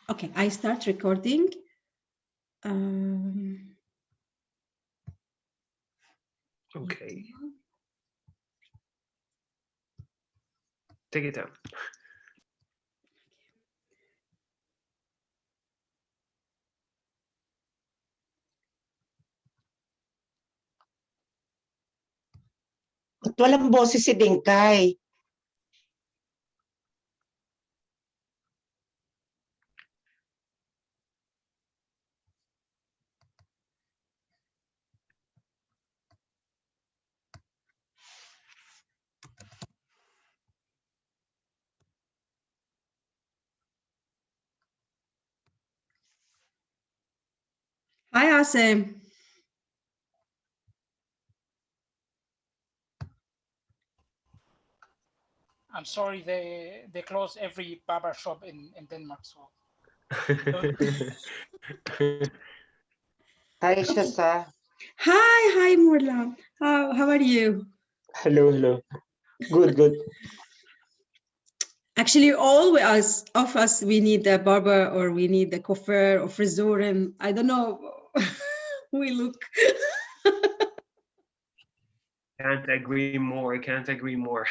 Okay, I start recording. Okay. Take it down. At walang boses si Dingkay. Hi, Asim. I'm sorry, they close every barber shop in Denmark. So Hi, Shasa. Hi, Murla. How are you? Hello, hello. Good, good. Actually, all of us, we need a barber or we need a coiffeur or friseur, and I don't know. We look. Can't agree more. I can't agree more.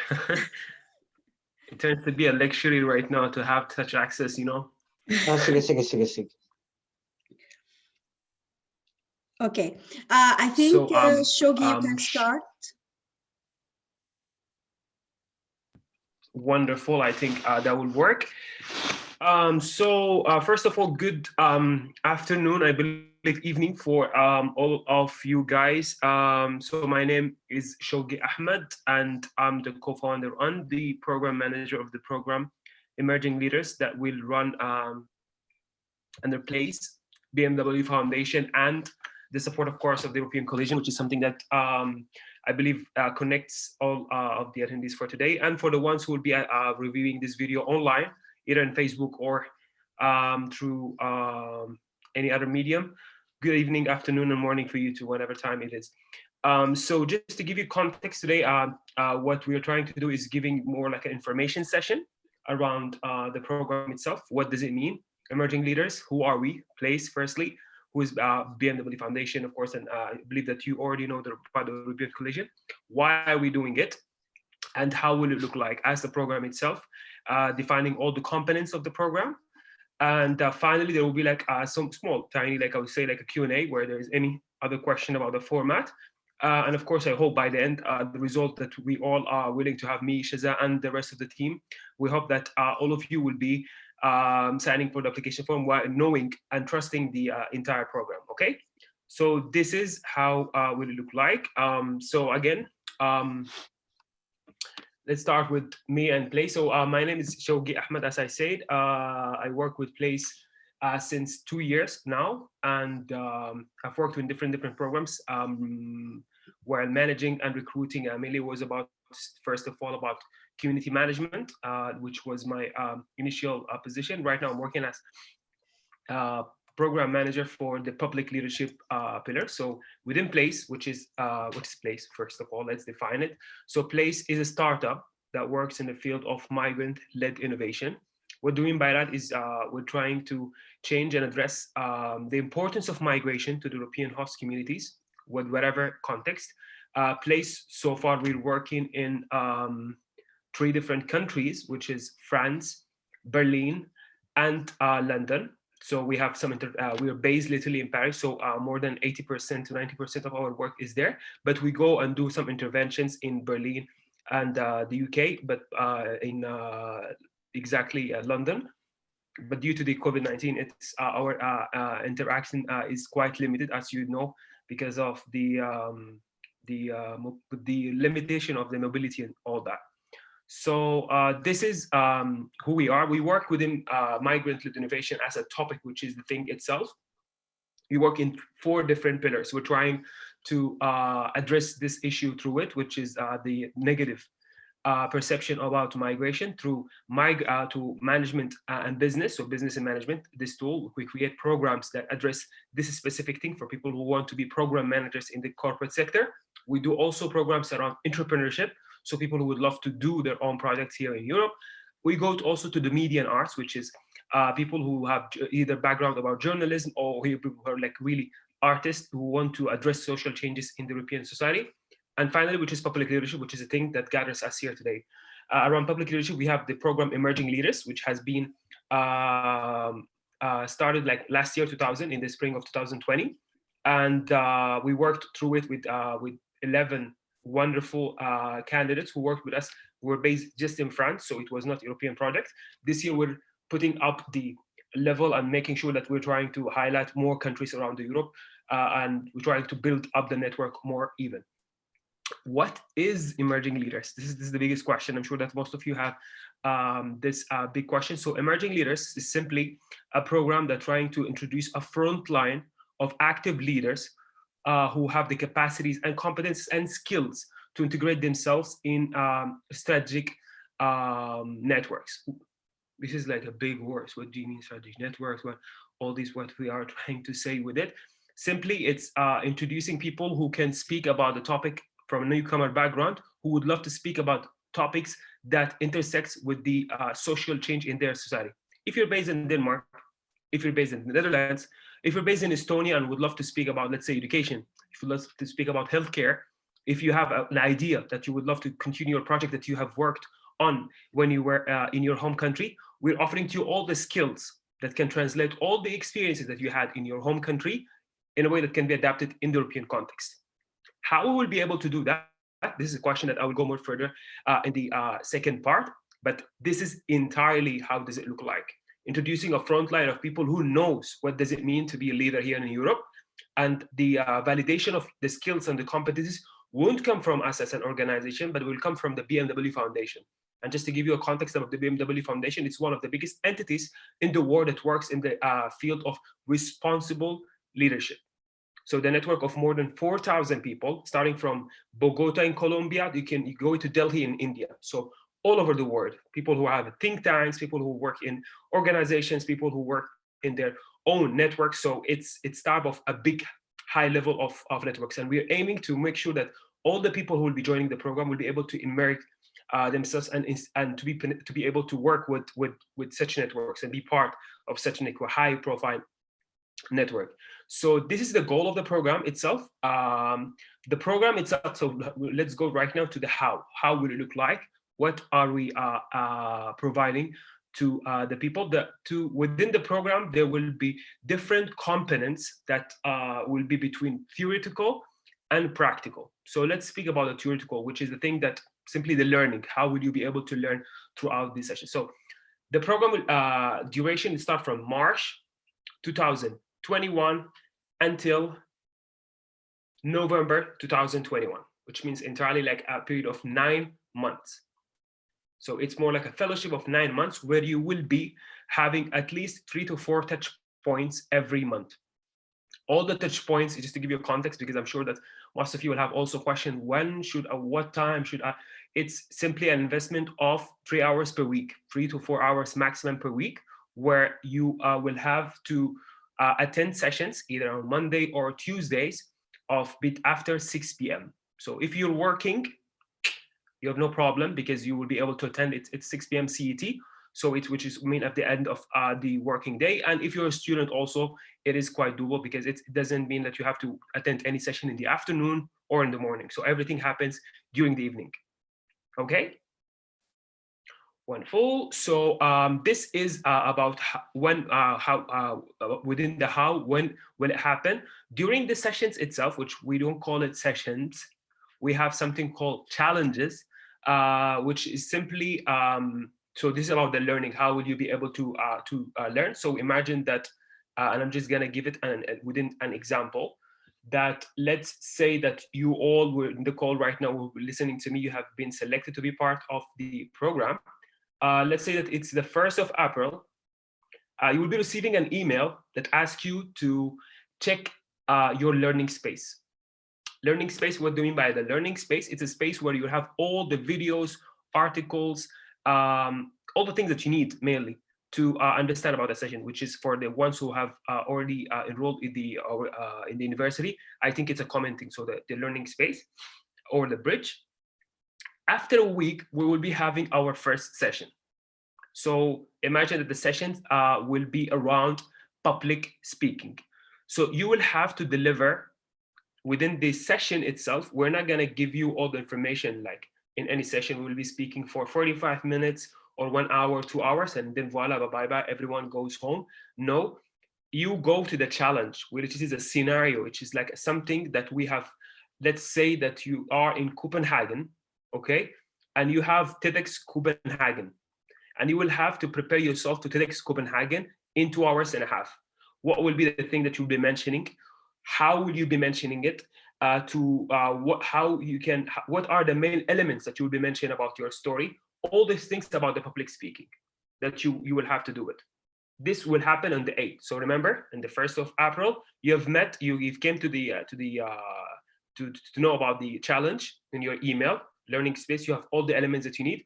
It turns to be a luxury right now to have such access, you know. Sige. Okay. I think, So, Shogi, you can start. Wonderful. I think that will work. First of all, good afternoon, I believe evening for all of you guys. So my name is Shogi Ahmed, and I'm the co-founder and the program manager of the program Emerging Leaders that will run under PLACE, BMW Foundation, and the support, of course, of the European Coalition, which is something that I believe connects all of the attendees for today. And for the ones who will be reviewing this video online, either on Facebook or through any other medium, good evening, afternoon, and morning for you to whatever time it is. So just to give you context today, what we are trying to do is giving more like an information session around the program itself. What does it mean? Emerging leaders, who are we? PLACE, firstly, who is BMW Foundation, of course, and I believe that you already know the part of the European Coalition. Why are we doing it? And how will it look like as the program itself, defining all the components of the program. And finally, there will be like some small, tiny, like I would say, like a Q&A where there is any other question about the format. And of course, I hope by the end, the result that we all are willing to have me, Shaza, and the rest of the team, we hope that all of you will be signing for the application form while knowing and trusting the entire program, okay? So this is how will it look like. So again, let's start with me and PLACE. So my name is Shogi Ahmed, as I said. I work with PLACE since 2 years now, and I've worked in different programs where managing and recruiting. Mainly was about, first of all, about community management, which was my initial position. Right now, I'm working as program manager for the public leadership pillar. So within PLACE, which is what is PLACE? First of all, let's define it. So PLACE is a startup that works in the field of migrant-led innovation. What do we mean by that is we're trying to change and address the importance of migration to the European host communities with whatever context. PLACE, so far, we're working in 3 different countries, which is France, Berlin, and London. So we have some, we are based literally in Paris. So more than 80% to 90% of our work is there. But we go and do some interventions in Berlin and the UK, but in exactly London. But due to the COVID-19, it's our interaction is quite limited, as you know, because of the limitation of the mobility and all that. So this is who we are. We work within migrant-led innovation as a topic, which is the thing itself. We work in 4 different pillars. We're trying to address this issue through it, which is the negative perception about migration through to management and business. So business and management, this tool, we create programs that address this specific thing for people who want to be program managers in the corporate sector. We do also programs around entrepreneurship. So people who would love to do their own projects here in Europe. We go also to the media and arts, which is people who have either background about journalism or people who are like really artists who want to address social changes in the European society. And finally, which is public leadership, which is a thing that gathers us here today. Around public leadership, we have the program Emerging Leaders, which has been started like last year, 2000, in the spring of 2020. And we worked through it with 11 wonderful candidates who worked with us. We were based just in France, so it was not a European project. This year, we're putting up the level and making sure that we're trying to highlight more countries around Europe, and we're trying to build up the network more even. What is emerging leaders? This is the biggest question. I'm sure that most of you have this big question. So emerging leaders is simply a program that's trying to introduce a front line of active leaders who have the capacities and competences and skills to integrate themselves in strategic networks. This is like a big word. What do you mean strategic networks? What all these, what we are trying to say with it? Simply, it's introducing people who can speak about the topic from a newcomer background, who would love to speak about topics that intersects with the social change in their society. If you're based in Denmark, if you're based in the Netherlands, if you're based in Estonia and would love to speak about, let's say, education, if you'd love to speak about healthcare, if you have an idea that you would love to continue your project that you have worked on when you were in your home country, we're offering to you all the skills that can translate all the experiences that you had in your home country in a way that can be adapted in the European context. How we will be able to do that? This is a question that I will go more further in the second part, but this is entirely how does it look like. Introducing a front line of people who knows what does it mean to be a leader here in Europe, and the validation of the skills and the competencies won't come from us as an organization, but will come from the BMW Foundation. And just to give you a context about the BMW Foundation, it's one of the biggest entities in the world that works in the field of responsible leadership. So the network of more than 4,000 people, starting from Bogota in Colombia, you go to Delhi in India. So all over the world, people who have think tanks, people who work in organizations, people who work in their own networks. So it's type of a big high level of networks. And we're aiming to make sure that all the people who will be joining the program will be able to immerse themselves and to be able to work with such networks and be part of such a high profile network. So this is the goal of the program itself. The program itself, so let's go right now to the how. How will it look like? What are we providing to the people? Within the program, there will be different components that will be between theoretical and practical. So let's speak about the theoretical, which is the thing that simply the learning. How will you be able to learn throughout this session? So the program duration will start from March 2021 until November 2021, which means entirely like a period of 9 months. So it's more like a fellowship of 9 months where you will be having at least 3 to 4 touch points every month. All the touch points, just to give you a context, because I'm sure that most of you will have also questioned what time should I? It's simply an investment of 3 hours per week, 3 to 4 hours maximum per week, where you will have to attend sessions either on Monday or Tuesdays of bit after 6 p.m. So if you're working, you have no problem because you will be able to attend it at 6 p.m. CET. So which is mean at the end of the working day. And if you're a student also, it is quite doable because it doesn't mean that you have to attend any session in the afternoon or in the morning. So everything happens during the evening. Okay. Wonderful. So this is about when within the how, when will it happen? During the sessions itself, which we don't call it sessions, we have something called challenges, which is simply, so this is about the learning. How will you be able to learn? So imagine that, and I'm just gonna give it within an example, that let's say that you all were in the call right now, listening to me, you have been selected to be part of the program. Let's say that it's the 1st of April. You will be receiving an email that asks you to check your learning space. Learning space, what do you mean by the learning space? It's a space where you have all the videos, articles, all the things that you need mainly to understand about the session, which is for the ones who have already enrolled in the university. I think it's a common thing. So the learning space or the bridge. After a week, we will be having our first session. So imagine that the sessions will be around public speaking. So you will have to deliver within the session itself. We're not going to give you all the information like in any session. We'll be speaking for 45 minutes or 1 hour, 2 hours, and then voila, bye-bye, everyone goes home. No, you go to the challenge, which is a scenario, which is like something that we have. Let's say that you are in Copenhagen, okay? And you have TEDx Copenhagen, and you will have to prepare yourself to TEDx Copenhagen in 2 hours and a half. What will be the thing that you'll be mentioning? How will you be mentioning it? What are the main elements that you will be mentioning about your story? All these things about the public speaking that you will have to do it. This will happen on the 8th. So remember, on the 1st of April, you've came to know about the challenge in your email, learning space. You have all the elements that you need.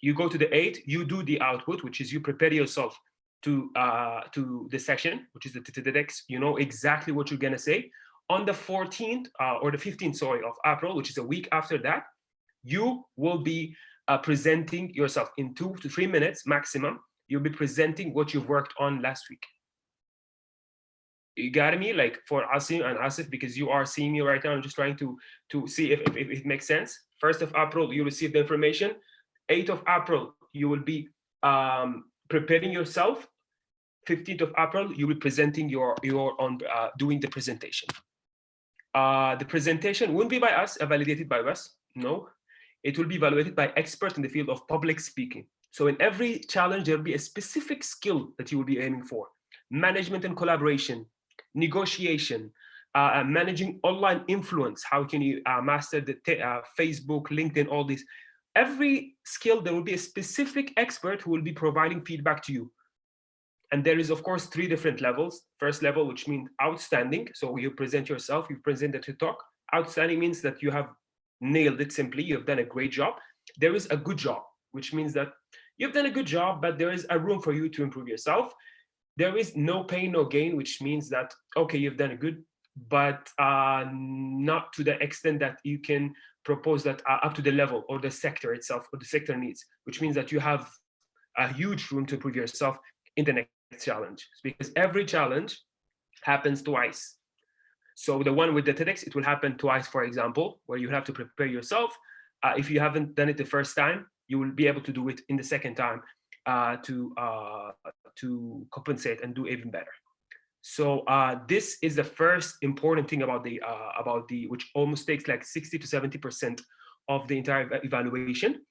You go to the 8th, you do the output, which is you prepare yourself to the session, which is the TEDx. You know exactly what you're gonna say. On the 14th or the 15th, sorry, of April, which is a week after that, you will be presenting yourself in 2 to 3 minutes maximum. You'll be presenting what you've worked on last week. You got me? Like for Asim and Asif, because you are seeing me right now, I'm just trying to see if it makes sense. 1st of April, you receive the information. 8th of April, you will be preparing yourself. 15th of April, you'll be presenting your own, doing the presentation. The presentation won't be by us, validated by us. No, it will be evaluated by experts in the field of public speaking. So in every challenge, there'll be a specific skill that you will be aiming for. Management and collaboration, negotiation, managing online influence. How can you master the Facebook, LinkedIn, all these? Every skill, there will be a specific expert who will be providing feedback to you. And there is, of course, 3 different levels. First level, which means outstanding. So you present yourself, you present the talk. Outstanding means that you have nailed it simply. You've done a great job. There is a good job, which means that you've done a good job, but there is a room for you to improve yourself. There is no pain, no gain, which means that, okay, you've done a good, but not to the extent that you can propose that up to the level or the sector itself or the sector needs, which means that you have a huge room to improve yourself in the next challenge, because every challenge happens twice. So the one with the TEDx, it will happen twice, for example, where you have to prepare yourself. If you haven't done it the first time, you will be able to do it in the second time to compensate and do even better. So this is the first important thing about the which almost takes like 60 to 70% of the entire evaluation.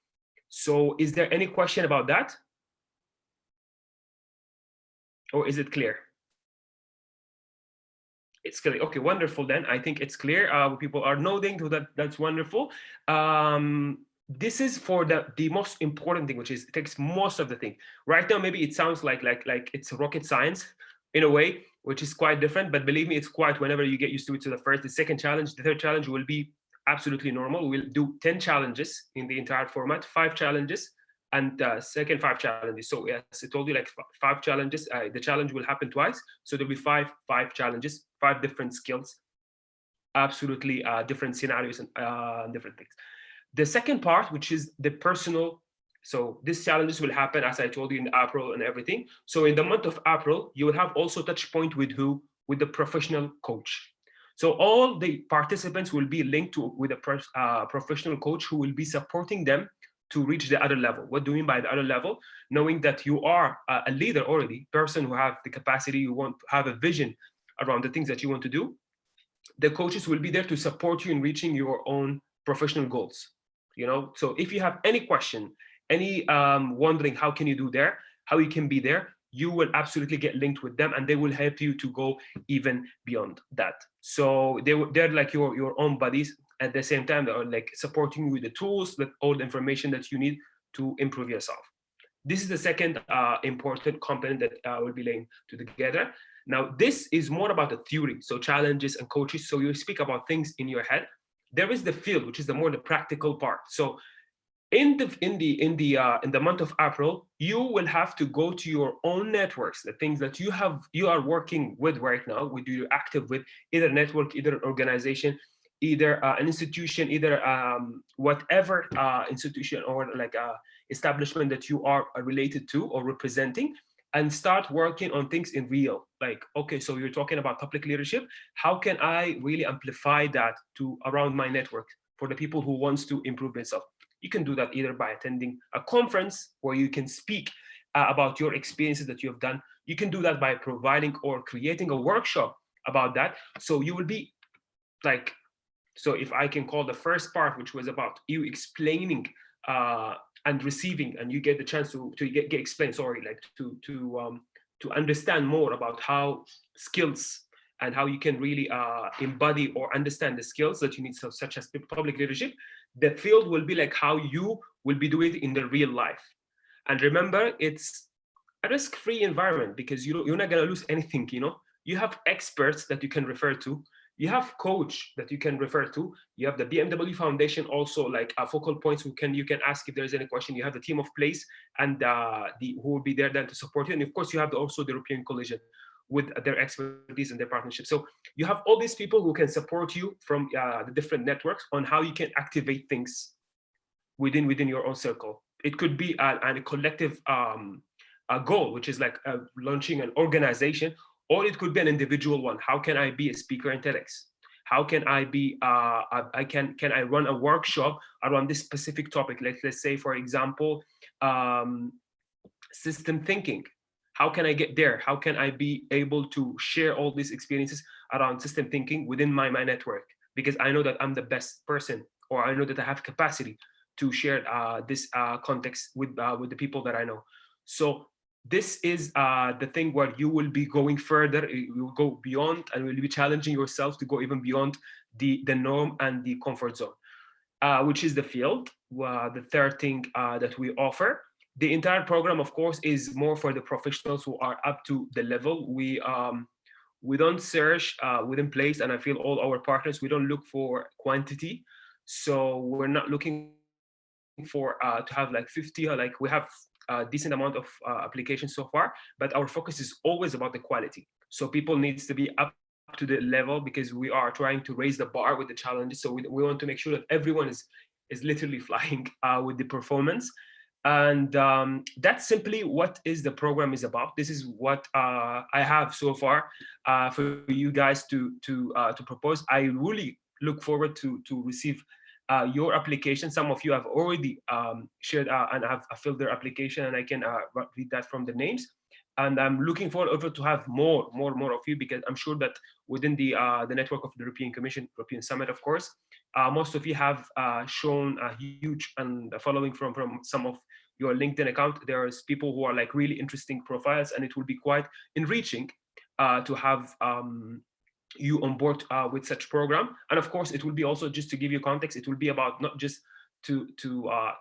So is there any question about that? Or is it clear? It's clear. Okay, wonderful. Then I think it's clear. People are nodding, so that's wonderful. This is for the most important thing, which is it takes most of the thing. Right now, maybe it sounds like it's rocket science in a way, which is quite different. But believe me, it's quite whenever you get used to it. So the second challenge, the third challenge will be absolutely normal. We'll do 10 challenges in the entire format, 5 challenges. And second 5 challenges. So yes, I told you like 5 challenges. The challenge will happen twice. So there'll be 5 challenges, 5 different skills, absolutely different scenarios and different things. The second part, which is the personal. So these challenges will happen, as I told you, in April and everything. So in the month of April, you will have also touch point with who? With the professional coach. So all the participants will be linked with a professional coach who will be supporting them to reach the other level. What do we mean by the other level? Knowing that you are a leader already, person who have the capacity, you want to have a vision around the things that you want to do. The coaches will be there to support you in reaching your own professional goals. So if you have any question, any wondering how can you do there, how you can be there, you will absolutely get linked with them, and they will help you to go even beyond that. So they're like your own buddies. At the same time, they are like supporting you with the tools, that all the information that you need to improve yourself. This is the second important component that will be laying together. Now, this is more about the theory, so challenges and coaches. So you speak about things in your head. There is the field, which is the more the practical part. So in the month of April, you will have to go to your own networks, the things that you are working with right now, you're active with, either network, either organization, either an institution, either whatever institution or like establishment that you are related to or representing, and start working on things in real. Like, okay, so you're talking about public leadership. How can I really amplify that to around my network for the people who wants to improve themselves? You can do that either by attending a conference where you can speak about your experiences that you have done. You can do that by providing or creating a workshop about that. So you will be like, so if I can call the first part, which was about you explaining and receiving, and you get the chance to get explained, sorry, like to understand more about how skills and how you can really embody or understand the skills that you need, so such as public leadership. The field will be like how you will be doing it in the real life. And remember, it's a risk-free environment because you're not going to lose anything. You have experts that you can refer to. You have coach that you can refer to. You have the BMW Foundation also, like focal points you can ask if there's any question. You have the team of place and who will be there then to support you. And of course, you have also the European Coalition with their expertise and their partnership. So you have all these people who can support you from the different networks on how you can activate things within your own circle. It could be a collective a goal, which is like launching an organization, or it could be an individual one. How can I be a speaker in TEDx? How can I be? Can I run a workshop around this specific topic? Let's say, for example, system thinking. How can I get there? How can I be able to share all these experiences around system thinking within my network? Because I know that I'm the best person, or I know that I have capacity to share this context with the people that I know. So this is the thing where you will be going further. You will go beyond, and will be challenging yourself to go even beyond the norm and the comfort zone, which is the field. The third thing that we offer. The entire program, of course, is more for the professionals who are up to the level. We don't search within place, and I feel all our partners, we don't look for quantity. So we're not looking for to have like 50, or like we have a decent amount of applications so far, but our focus is always about the quality. So people needs to be up to the level, because we are trying to raise the bar with the challenges. So we want to make sure that everyone is literally flying with the performance. And that's simply what is the program is about. This is what I have so far for you guys to propose. I really look forward to receive your application. Some of you have already shared and have filled their application, and I can read that from the names. And I'm looking forward to have more of you, because I'm sure that within the network of the European Commission, European Summit, of course, most of you have shown a huge and following from some of your LinkedIn account. There's people who are like really interesting profiles, and it will be quite enriching to have you on board with such program. And of course, it will be also, just to give you context, it will be about not just to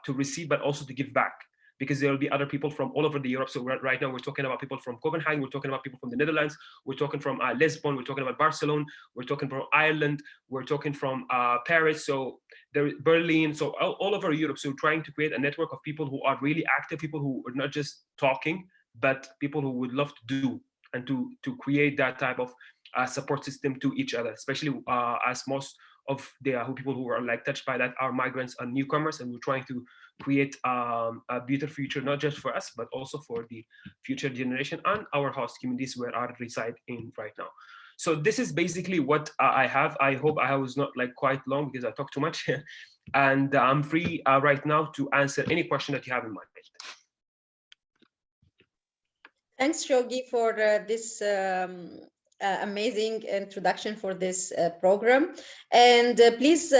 receive, but also to give back, because there will be other people from all over the Europe. So right now we're talking about people from Copenhagen, we're talking about people from the Netherlands, we're talking from Lisbon, we're talking about Barcelona, we're talking from Ireland, we're talking from Paris, so there Berlin, so all over Europe. So trying to create a network of people who are really active, people who are not just talking, but people who would love to do, and to create that type of support system to each other, especially as most of the people who are like touched by that are migrants and newcomers, and we're trying to create a better future, not just for us, but also for the future generation and our host communities where I reside in right now. So this is basically what I have. I hope I was not like quite long, because I talk too much. And I'm free right now to answer any question that you have in mind. Thanks, Shogi, for this amazing introduction for this program. And please,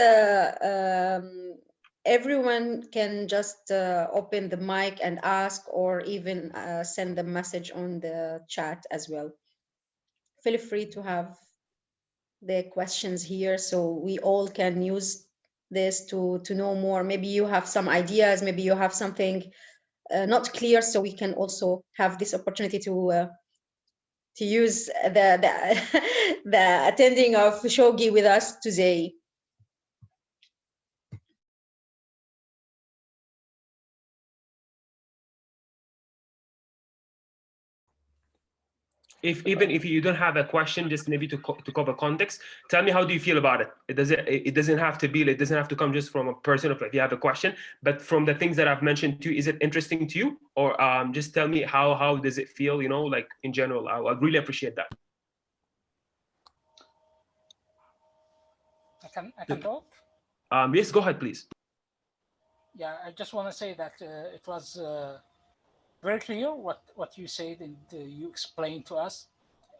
everyone can just open the mic and ask, or even send a message on the chat as well. Feel free to have the questions here, so we all can use this to know more. Maybe you have some ideas, maybe you have something not clear, so we can also have this opportunity to use the the attending of Shogi with us today. Even if you don't have a question, just maybe to cover context, tell me, how do you feel about it? It doesn't have to be, it doesn't have to come just from a person of like you have a question, but from the things that I've mentioned too, is it interesting to you? Or just tell me how does it feel, you know, like in general. I'd really appreciate that. I can talk. Yes, go ahead, please. Yeah, I just want to say that it was very clear what you said, and you explained to us.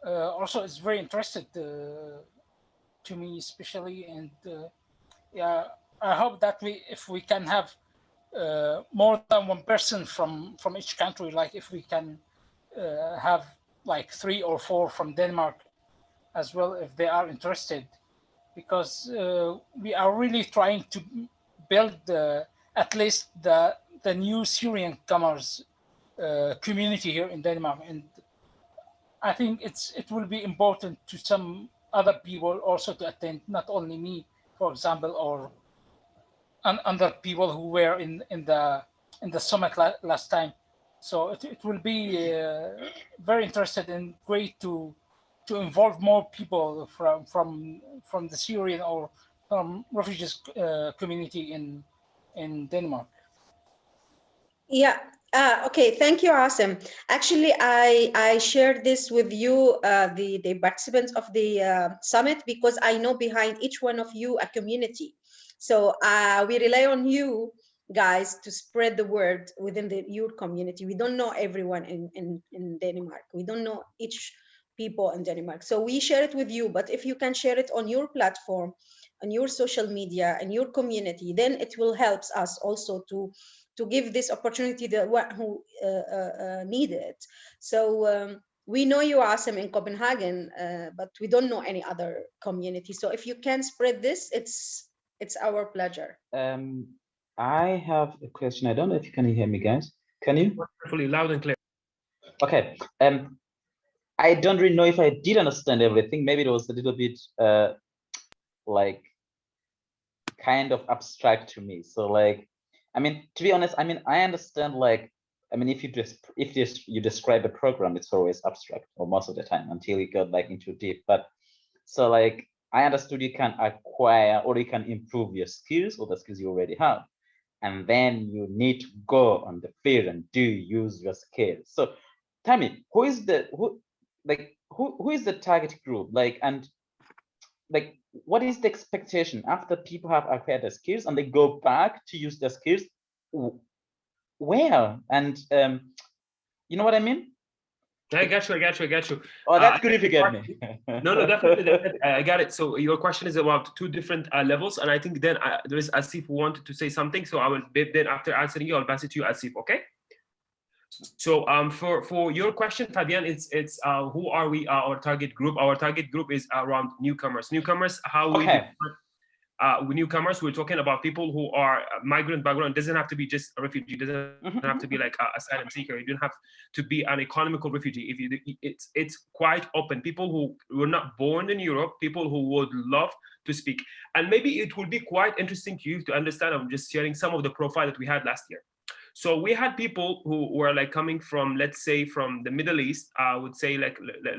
Also, it's very interested to me especially, and yeah, I hope that if we can have more than one person from each country, like if we can have like 3 or 4 from Denmark as well, if they are interested, because we are really trying to build at least the new Syrian comers community here in Denmark, and I think it will be important to some other people also to attend, not only me, for example, or other people who were in the summit last time. So it will be very interesting and great to involve more people from the Syrian or from refugees community in Denmark. Yeah. Okay. Thank you, Asim. Actually, I shared this with you, the participants of the summit, because I know behind each one of you a community. So we rely on you guys to spread the word within your community. We don't know everyone in Denmark. We don't know each people in Denmark. So we share it with you. But if you can share it on your platform, on your social media, and your community, then it will help us also to give this opportunity to the one who need it. So we know you are awesome in Copenhagen, but we don't know any other community. So if you can spread this, it's our pleasure. I have a question. I don't know if you can hear me, guys. Can you? Wonderfully loud and clear. Okay. I don't really know if I did understand everything. Maybe it was a little bit like kind of abstract to me. So like, I mean, to be honest, I mean, I understand like, I mean, if you describe a program, it's always abstract, or most of the time, until you get like into deep. But so like, I understood you can acquire or you can improve your skills or the skills you already have, and then you need to go on the field and use your skills. So tell me, who is the target group? Like, and like, what is the expectation after people have acquired the skills and they go back to use their skills? Where? And you know what I mean? I got you. Oh, that's good if you get me. No, definitely. I got it. So your question is about 2 different levels, and I think then there is Asif who wanted to say something. So I will then, after answering you, I'll pass it to you, Asif. Okay. So for your question, Fabian, it's who are we? Our target group. Our target group is around newcomers. Newcomers. How okay. Newcomers, we're talking about people who are migrant background. It doesn't have to be just a refugee. It doesn't have to be like asylum seeker. You don't have to be an economical refugee. If you, it's quite open. People who were not born in Europe, people who would love to speak, and maybe it will be quite interesting to you to understand. I'm just sharing some of the profile that we had last year. So we had people who were like coming from, let's say, from the Middle East. I would say like,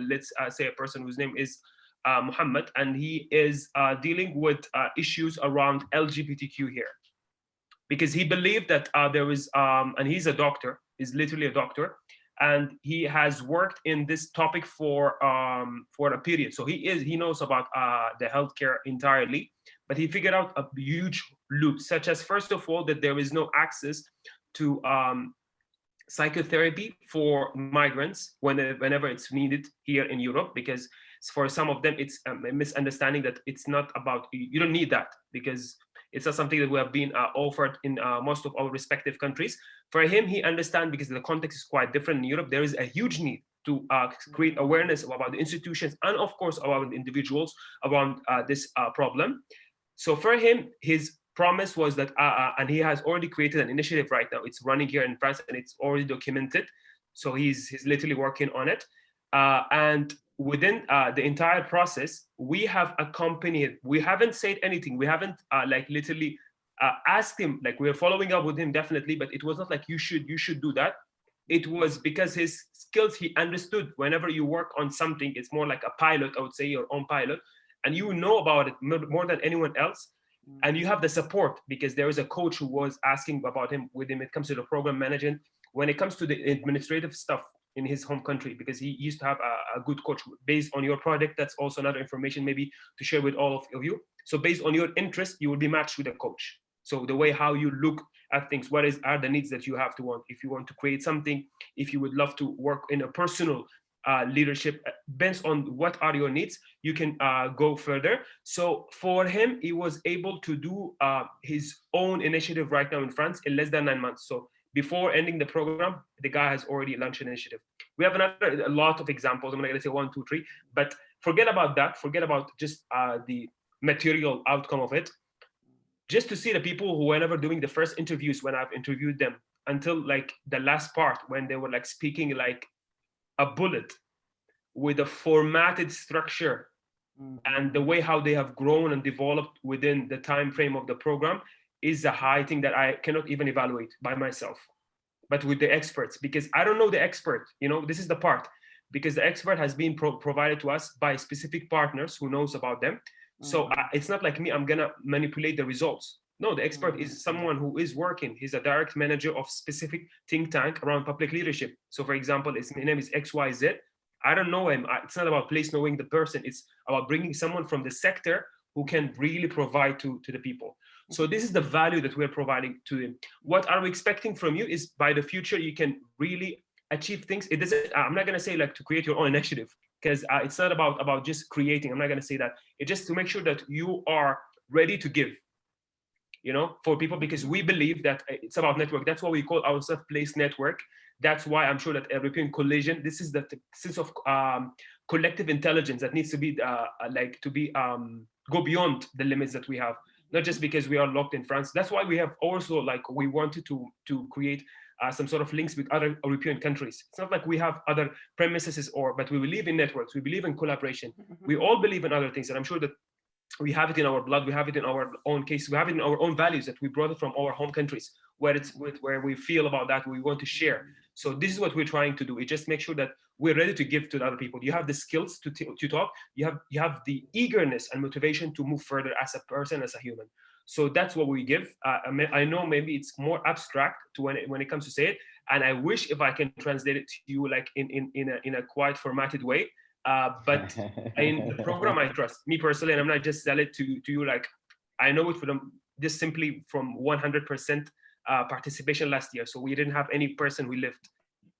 let's say a person whose name is Muhammad, and he is dealing with issues around LGBTQ here, because he believed that there is, and he's a doctor, he's literally a doctor, and he has worked in this topic for a period. So he knows about the healthcare entirely, but he figured out a huge loop, such as, first of all, that there is no access to psychotherapy for migrants whenever it's needed here in Europe, because for some of them it's a misunderstanding that it's not about, you don't need that, because it's not something that we have been offered in most of our respective countries. For him, he understands, because the context is quite different in Europe, there is a huge need to create awareness about the institutions and of course about individuals around this problem. So for him, his promise was that, and he has already created an initiative right now. It's running here in France and it's already documented. So he's literally working on it. And within the entire process, we have accompanied, we haven't said anything. We haven't like literally asked him, like we're following up with him definitely, but it was not like you should do that. It was because his skills, he understood whenever you work on something, it's more like a pilot, I would say, your own pilot, and you know about it more than anyone else. And you have the support because there is a coach who was asking about him with him. It comes to the program management, when it comes to the administrative stuff in his home country, because he used to have a good coach based on your product. That's also another information maybe to share with all of you. So based on your interest, you will be matched with a coach. So the way how you look at things, what are the needs that you have to want? If you want to create something, if you would love to work in a personal leadership, based on what are your needs, you can go further. So for him, he was able to do his own initiative right now in France in less than 9 months. So before ending the program, the guy has already launched an initiative. We have a lot of examples. I'm not going to say 1, 2, 3, but forget about that. Forget about just the material outcome of it. Just to see the people who, whenever doing the first interviews, when I've interviewed them, until like the last part, when they were like speaking like a bullet with a formatted structure, and the way how they have grown and developed within the time frame of the program is a high thing that I cannot even evaluate by myself, but with the experts, because I don't know the expert, this is the part, because the expert has been provided to us by specific partners who knows about them. So it's not like me, I'm gonna manipulate the results. No, the expert is someone who is working. He's a direct manager of specific think tank around public leadership. So for example, his name is XYZ. I don't know him. It's not about place knowing the person. It's about bringing someone from the sector who can really provide to the people. So this is the value that we're providing to them. What are we expecting from you is by the future, you can really achieve things. It doesn't, I'm not gonna say like to create your own initiative, because it's not about just creating. I'm not gonna say that. It's just to make sure that you are ready to give, for people, because we believe that it's about network. That's why we call ourselves Place Network. That's why I'm sure that European Collision, this is the sense of collective intelligence that needs to be go beyond the limits that we have, not just because we are locked in France. That's why we have also we wanted to create some sort of links with other European countries. It's not like we have other premises but we believe in networks, we believe in collaboration. We all believe in other things, and I'm sure that we have it in our blood, we have it in our own case, we have it in our own values that we brought it from our home countries, where we feel about that, we want to share. So this is what we're trying to do. We just make sure that we're ready to give to the other people. You have the skills to talk, you have the eagerness and motivation to move further as a person, as a human. So that's what we give. I know maybe it's more abstract to when it comes to say it, and I wish if I can translate it to you like in a quite formatted way. But in the program, I trust me personally, and I'm not just sell it to you. Like I know it just simply from 100% participation last year. So we didn't have any person who left,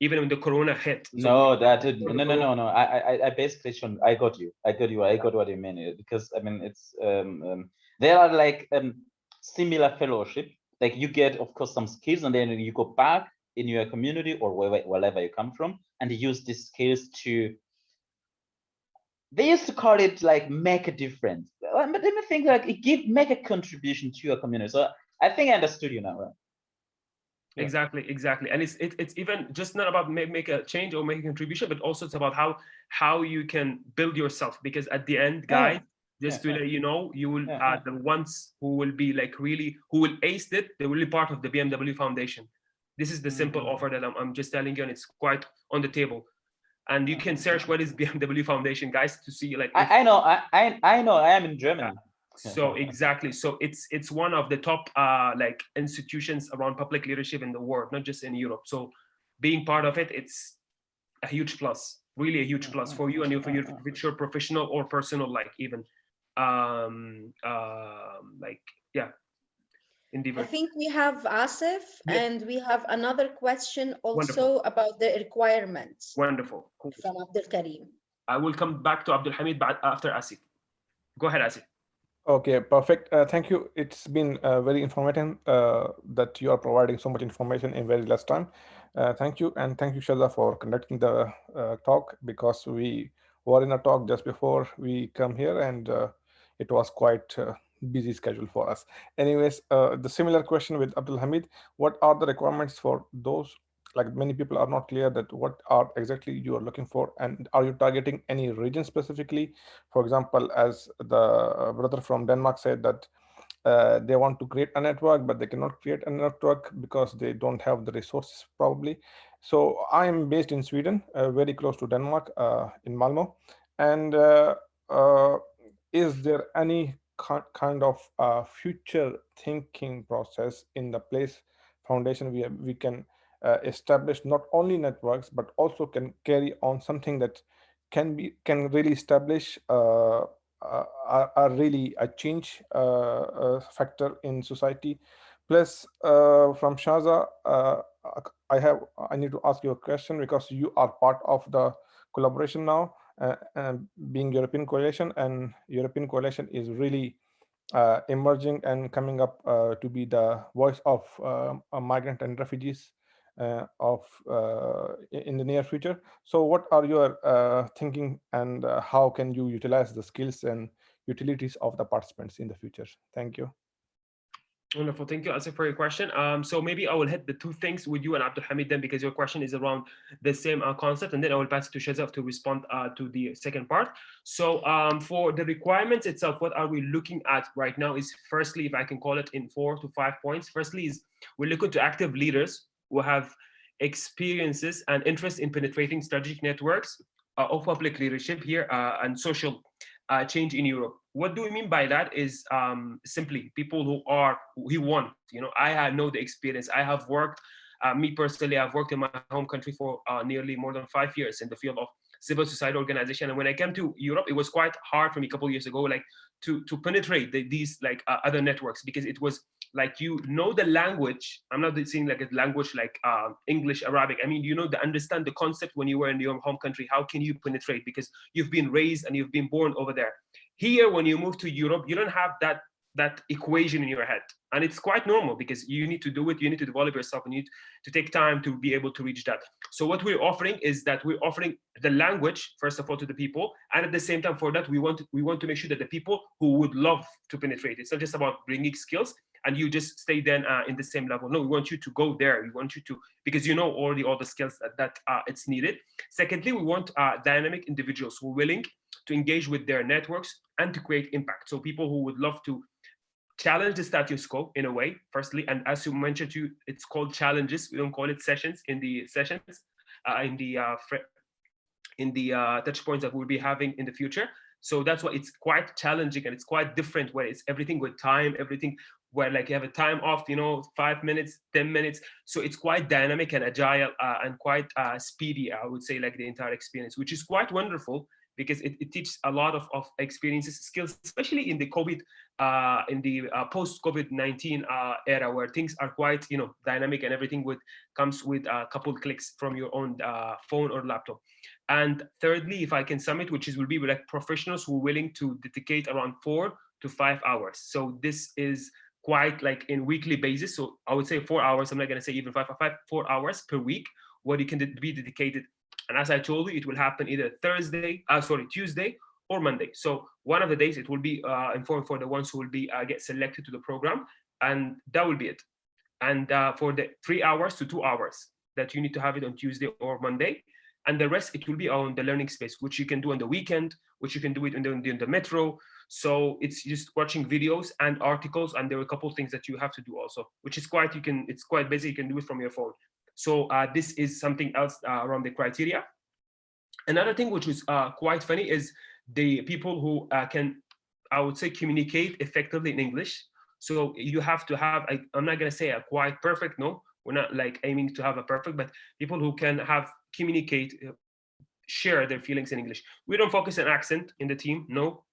even when the Corona hit. No, no. I basically shouldn't. I got you. I got what you mean, because I mean it's there are like similar fellowship. Like you get, of course, some skills, and then you go back in your community or wherever you come from, and you use these skills to. They used to call it like make a difference, but then I think like make a contribution to your community. So I think I understood you now, right? Exactly, and it's even just not about make a change or make a contribution, but also it's about how you can build yourself. Because at the end, guys, to let you know, you will the ones who will be like really who will ace it. They will be part of the BMW Foundation. This is the simple offer that I'm just telling you, and it's quite on the table. And you can search what is BMW Foundation, guys, to see like. I know. I am in Germany. So exactly. So it's one of the top like institutions around public leadership in the world, not just in Europe. So being part of it, it's a huge plus, really a huge plus for you and for your future professional or personal, like even endeavor. I think we have Asif, and we have another question also about the requirements. Wonderful. Cool. From Abdul Karim. I will come back to Abdul Hamid after Asif. Go ahead, Asif. Okay, perfect. Thank you. It's been very informative that you are providing so much information in very less time. Thank you. And thank you, Shaza, for conducting the talk, because we were in a talk just before we come here, and it was quite busy schedule for us. Anyways, the similar question with Abdul Hamid, what are the requirements for those? Like many people are not clear that what are exactly you are looking for, and are you targeting any region specifically? For example, as the brother from Denmark said that they want to create a network, but they cannot create a network because they don't have the resources probably. So I'm based in Sweden, very close to Denmark, in Malmo. And uh, is there any kind of future thinking process in the place foundation we can establish not only networks but also can carry on something that can really establish really a change factor in society. Plus, from Shaza, I need to ask you a question because you are part of the collaboration now, being European Coalition, and European Coalition is really emerging and coming up to be the voice of migrant and refugees in the near future. So, what are your thinking, and how can you utilize the skills and utilities of the participants in the future? Thank you. Wonderful. Thank you, Asif, for your question. So maybe I will hit the two things with you and Abdul Hamid then, because your question is around the same concept, and then I will pass it to Shazaf to respond to the second part. So for the requirements itself, what are we looking at right now is, firstly, if I can call it in 4 to 5 points. Firstly is we're looking to active leaders who have experiences and interest in penetrating strategic networks of public leadership here and social change in Europe. What do we mean by that is simply people who want, I know the experience. I have worked, me personally, I've worked in my home country for nearly more than 5 years in the field of civil society organization. And when I came to Europe, it was quite hard for me a couple of years ago, like to penetrate these like other networks, because it was like, the language. I'm not saying like a language like English, Arabic. I mean, understand the concept when you were in your home country. How can you penetrate? Because you've been raised and you've been born over there. Here, when you move to Europe, you don't have that equation in your head. And it's quite normal because you need to do it. You need to develop yourself. You need to take time to be able to reach that. So what we're offering is that we're offering the language, first of all, to the people. And at the same time, for that, we want to make sure that the people who would love to penetrate, it's not just about bringing skills and you just stay then in the same level. No, we want you to go there. We want you to, because you know already all the skills that it's needed. Secondly, we want dynamic individuals who are willing to engage with their networks and to create impact. So people who would love to challenge the status quo in a way, firstly, and as you mentioned, it's called challenges. We don't call it sessions. In the sessions, in the touch points that we'll be having in the future. So that's why it's quite challenging and it's quite different, where it's everything with time, everything where like you have a time off, 5 minutes, 10 minutes. So it's quite dynamic and agile and quite speedy, I would say, like the entire experience, which is quite wonderful because it teaches a lot of experiences, skills, especially in the COVID, in the post-COVID-19 era, where things are quite, dynamic and everything comes with a couple of clicks from your own phone or laptop. And thirdly, if I can sum it, will be like professionals who are willing to dedicate around 4 to 5 hours. So this is quite like in weekly basis. So I would say 4 hours. I'm not going to say even 4 hours per week, where you can be dedicated. And as I told you, it will happen either Tuesday or Monday. So one of the days it will be informed for the ones who will be get selected to the program, and that will be it. And for the 3 hours to 2 hours that you need to have it on Tuesday or Monday. And the rest, it will be on the learning space, which you can do on the weekend, which you can do it in the metro. So it's just watching videos and articles, and there are a couple of things that you have to do also, which is it's quite basic. You can do it from your phone. So this is something else around the criteria. Another thing which is quite funny is the people who can, I would say, communicate effectively in English. So you have to have, I'm not going to say a quite perfect, no, we're not like aiming to have a perfect, but people who can communicate, share their feelings in English. We don't focus on accent in the team, no.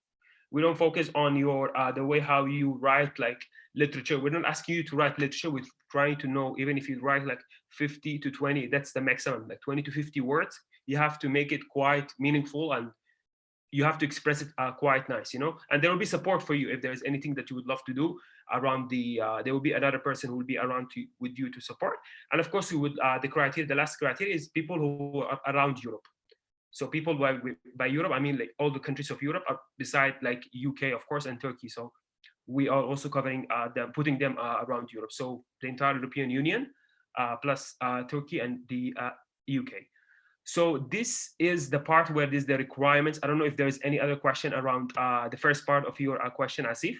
We don't focus on your the way how you write like literature. We're not asking you to write literature. We're trying to know, even if you write like 50 to 20, that's the maximum, like 20 to 50 words. You have to make it quite meaningful, and you have to express it quite nice, and there will be support for you if there's anything that you would love to do around there will be another person who will be around with you to support. And of course, the last criteria is people who are around Europe. So people by Europe, I mean like all the countries of Europe are beside like UK, of course, and Turkey. So we are also covering putting them around Europe. So the entire European Union plus Turkey and the UK. So this is the part where there's the requirements. I don't know if there's any other question around the first part of your question, Asif.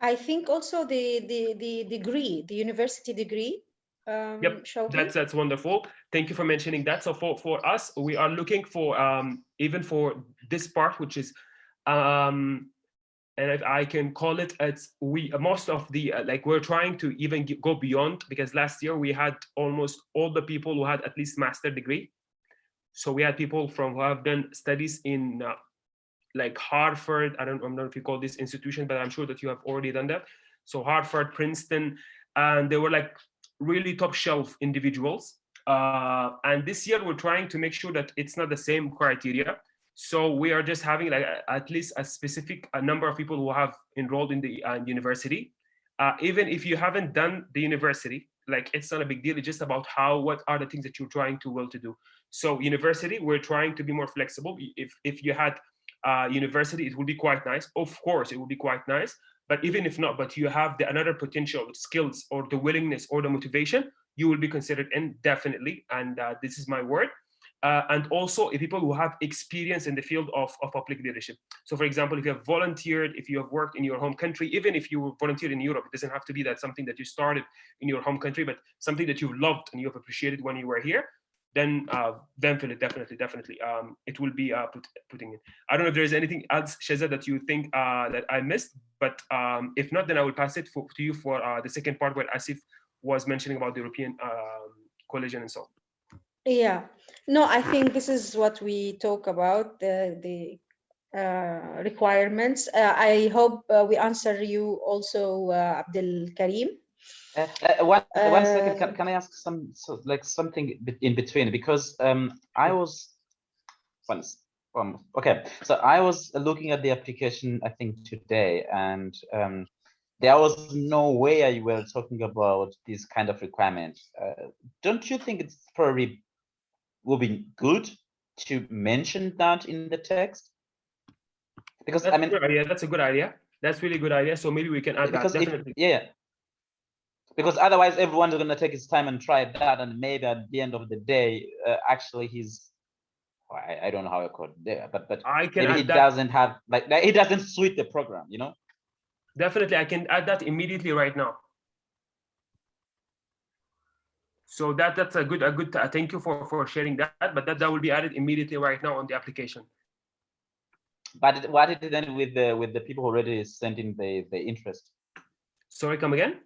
I think also the degree, the university degree, Yep, Shawki? that's wonderful. Thank you for mentioning that. So for us, we are looking for even for this part, which is and if I can call it, it's we most of the like we're trying to even go beyond, because last year we had almost all the people who had at least master degree. So we had people from who have done studies in like Harvard. I don't know if you call this institution, but I'm sure that you have already done that. So Harvard, Princeton, and they were like really top shelf individuals. And this year we're trying to make sure that it's not the same criteria. So we are just having like at least a specific number of people who have enrolled in the university. Even if you haven't done the university, like it's not a big deal. It's just about what are the things that you're trying to will to do. So university, we're trying to be more flexible. If you had university, it would be quite nice. Of course, it would be quite nice. But even if not, but you have another potential skills or the willingness or the motivation, you will be considered indefinitely. And this is my word. And also people who have experience in the field of public leadership. So for example, if you have volunteered, if you have worked in your home country, even if you volunteered in Europe, it doesn't have to be that something that you started in your home country, but something that you loved and you have appreciated when you were here, then definitely it will be putting in. I don't know if there's anything else, Sheza, that you think that I missed, but if not, then I will pass it to you for the second part where Asif was mentioning about the European coalition and so on. Yeah, no, I think this is what we talk about, the requirements. I hope we answer you also, Abdul Karim. One second, can I ask something in between? Because I was once okay, so I was looking at the application I think today, and there was no way you were talking about this kind of requirement. Don't you think it's probably will be good to mention that in the text? Because that's I mean, that's a good idea. That's really good idea. So maybe we can add that. Definitely. Because otherwise everyone's going to take his time and try that, and maybe at the end of the day, actually he's, I don't know how I call it there, but I can maybe he doesn't have he doesn't suit the program, you know. Definitely, I can add that immediately right now. So that's a good thank you for sharing that. But that will be added immediately right now on the application. But what is it then with the people who already sent in the interest? Sorry, come again?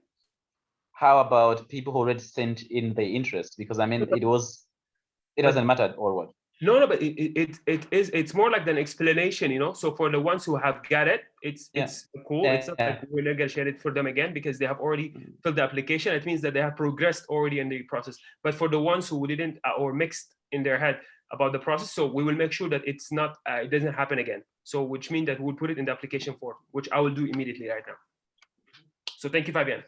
How about people who already sent in the interest? Because I mean, it doesn't matter or what. No, but it's more like an explanation, you know. So for the ones who have got it, it's cool. It's not like we're not gonna share it for them again because they have already filled the application. It means that they have progressed already in the process. But for the ones who didn't or mixed in their head about the process, so we will make sure that it's not it doesn't happen again. So which means that we'll put it in the application form, which I will do immediately right now. So thank you, Fabian.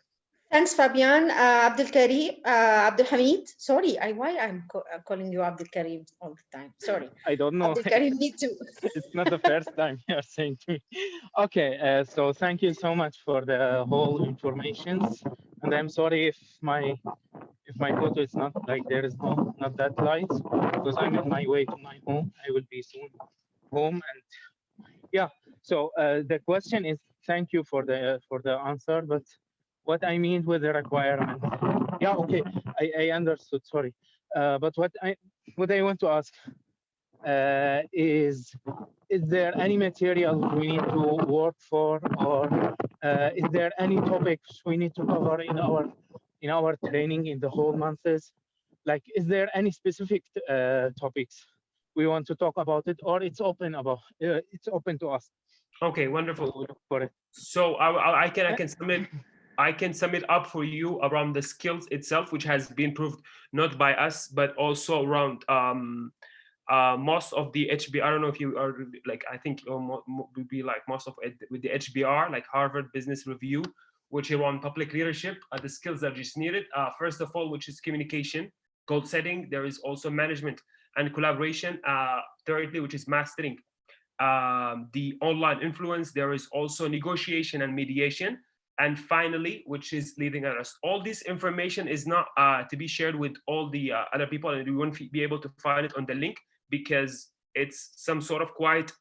Thanks, Fabian. Abdul Karim, Abdul Hamid. Sorry, why I'm calling you Abdul Karim all the time. Sorry. I don't know. Abdul Karim, me too. It's not the first time you're saying to me. Okay, so thank you so much for the whole informations. And I'm sorry if my photo is not like there is not that light, because I'm on my way to my home. I will be soon home, and yeah. So the question is, thank you for the answer, but what I mean with the requirement. Yeah, okay, I understood, sorry. But what I want to ask is there any material we need to work for, or is there any topics we need to cover in our training in the whole months? Like, is there any specific topics we want to talk about it, or it's open to us? Okay, wonderful. For it. So I can sum it up for you around the skills itself, which has been proved not by us, but also around most of the HBR. I don't know if you are like, I think would be like most of it with the HBR, like Harvard Business Review, which around public leadership, the skills that are just needed. First of all, which is communication, goal setting. There is also management and collaboration. Thirdly, which is mastering the online influence. There is also negotiation and mediation. And finally, which is leading others. All this information is not to be shared with all the other people, and we won't be able to find it on the link because it's some sort of quite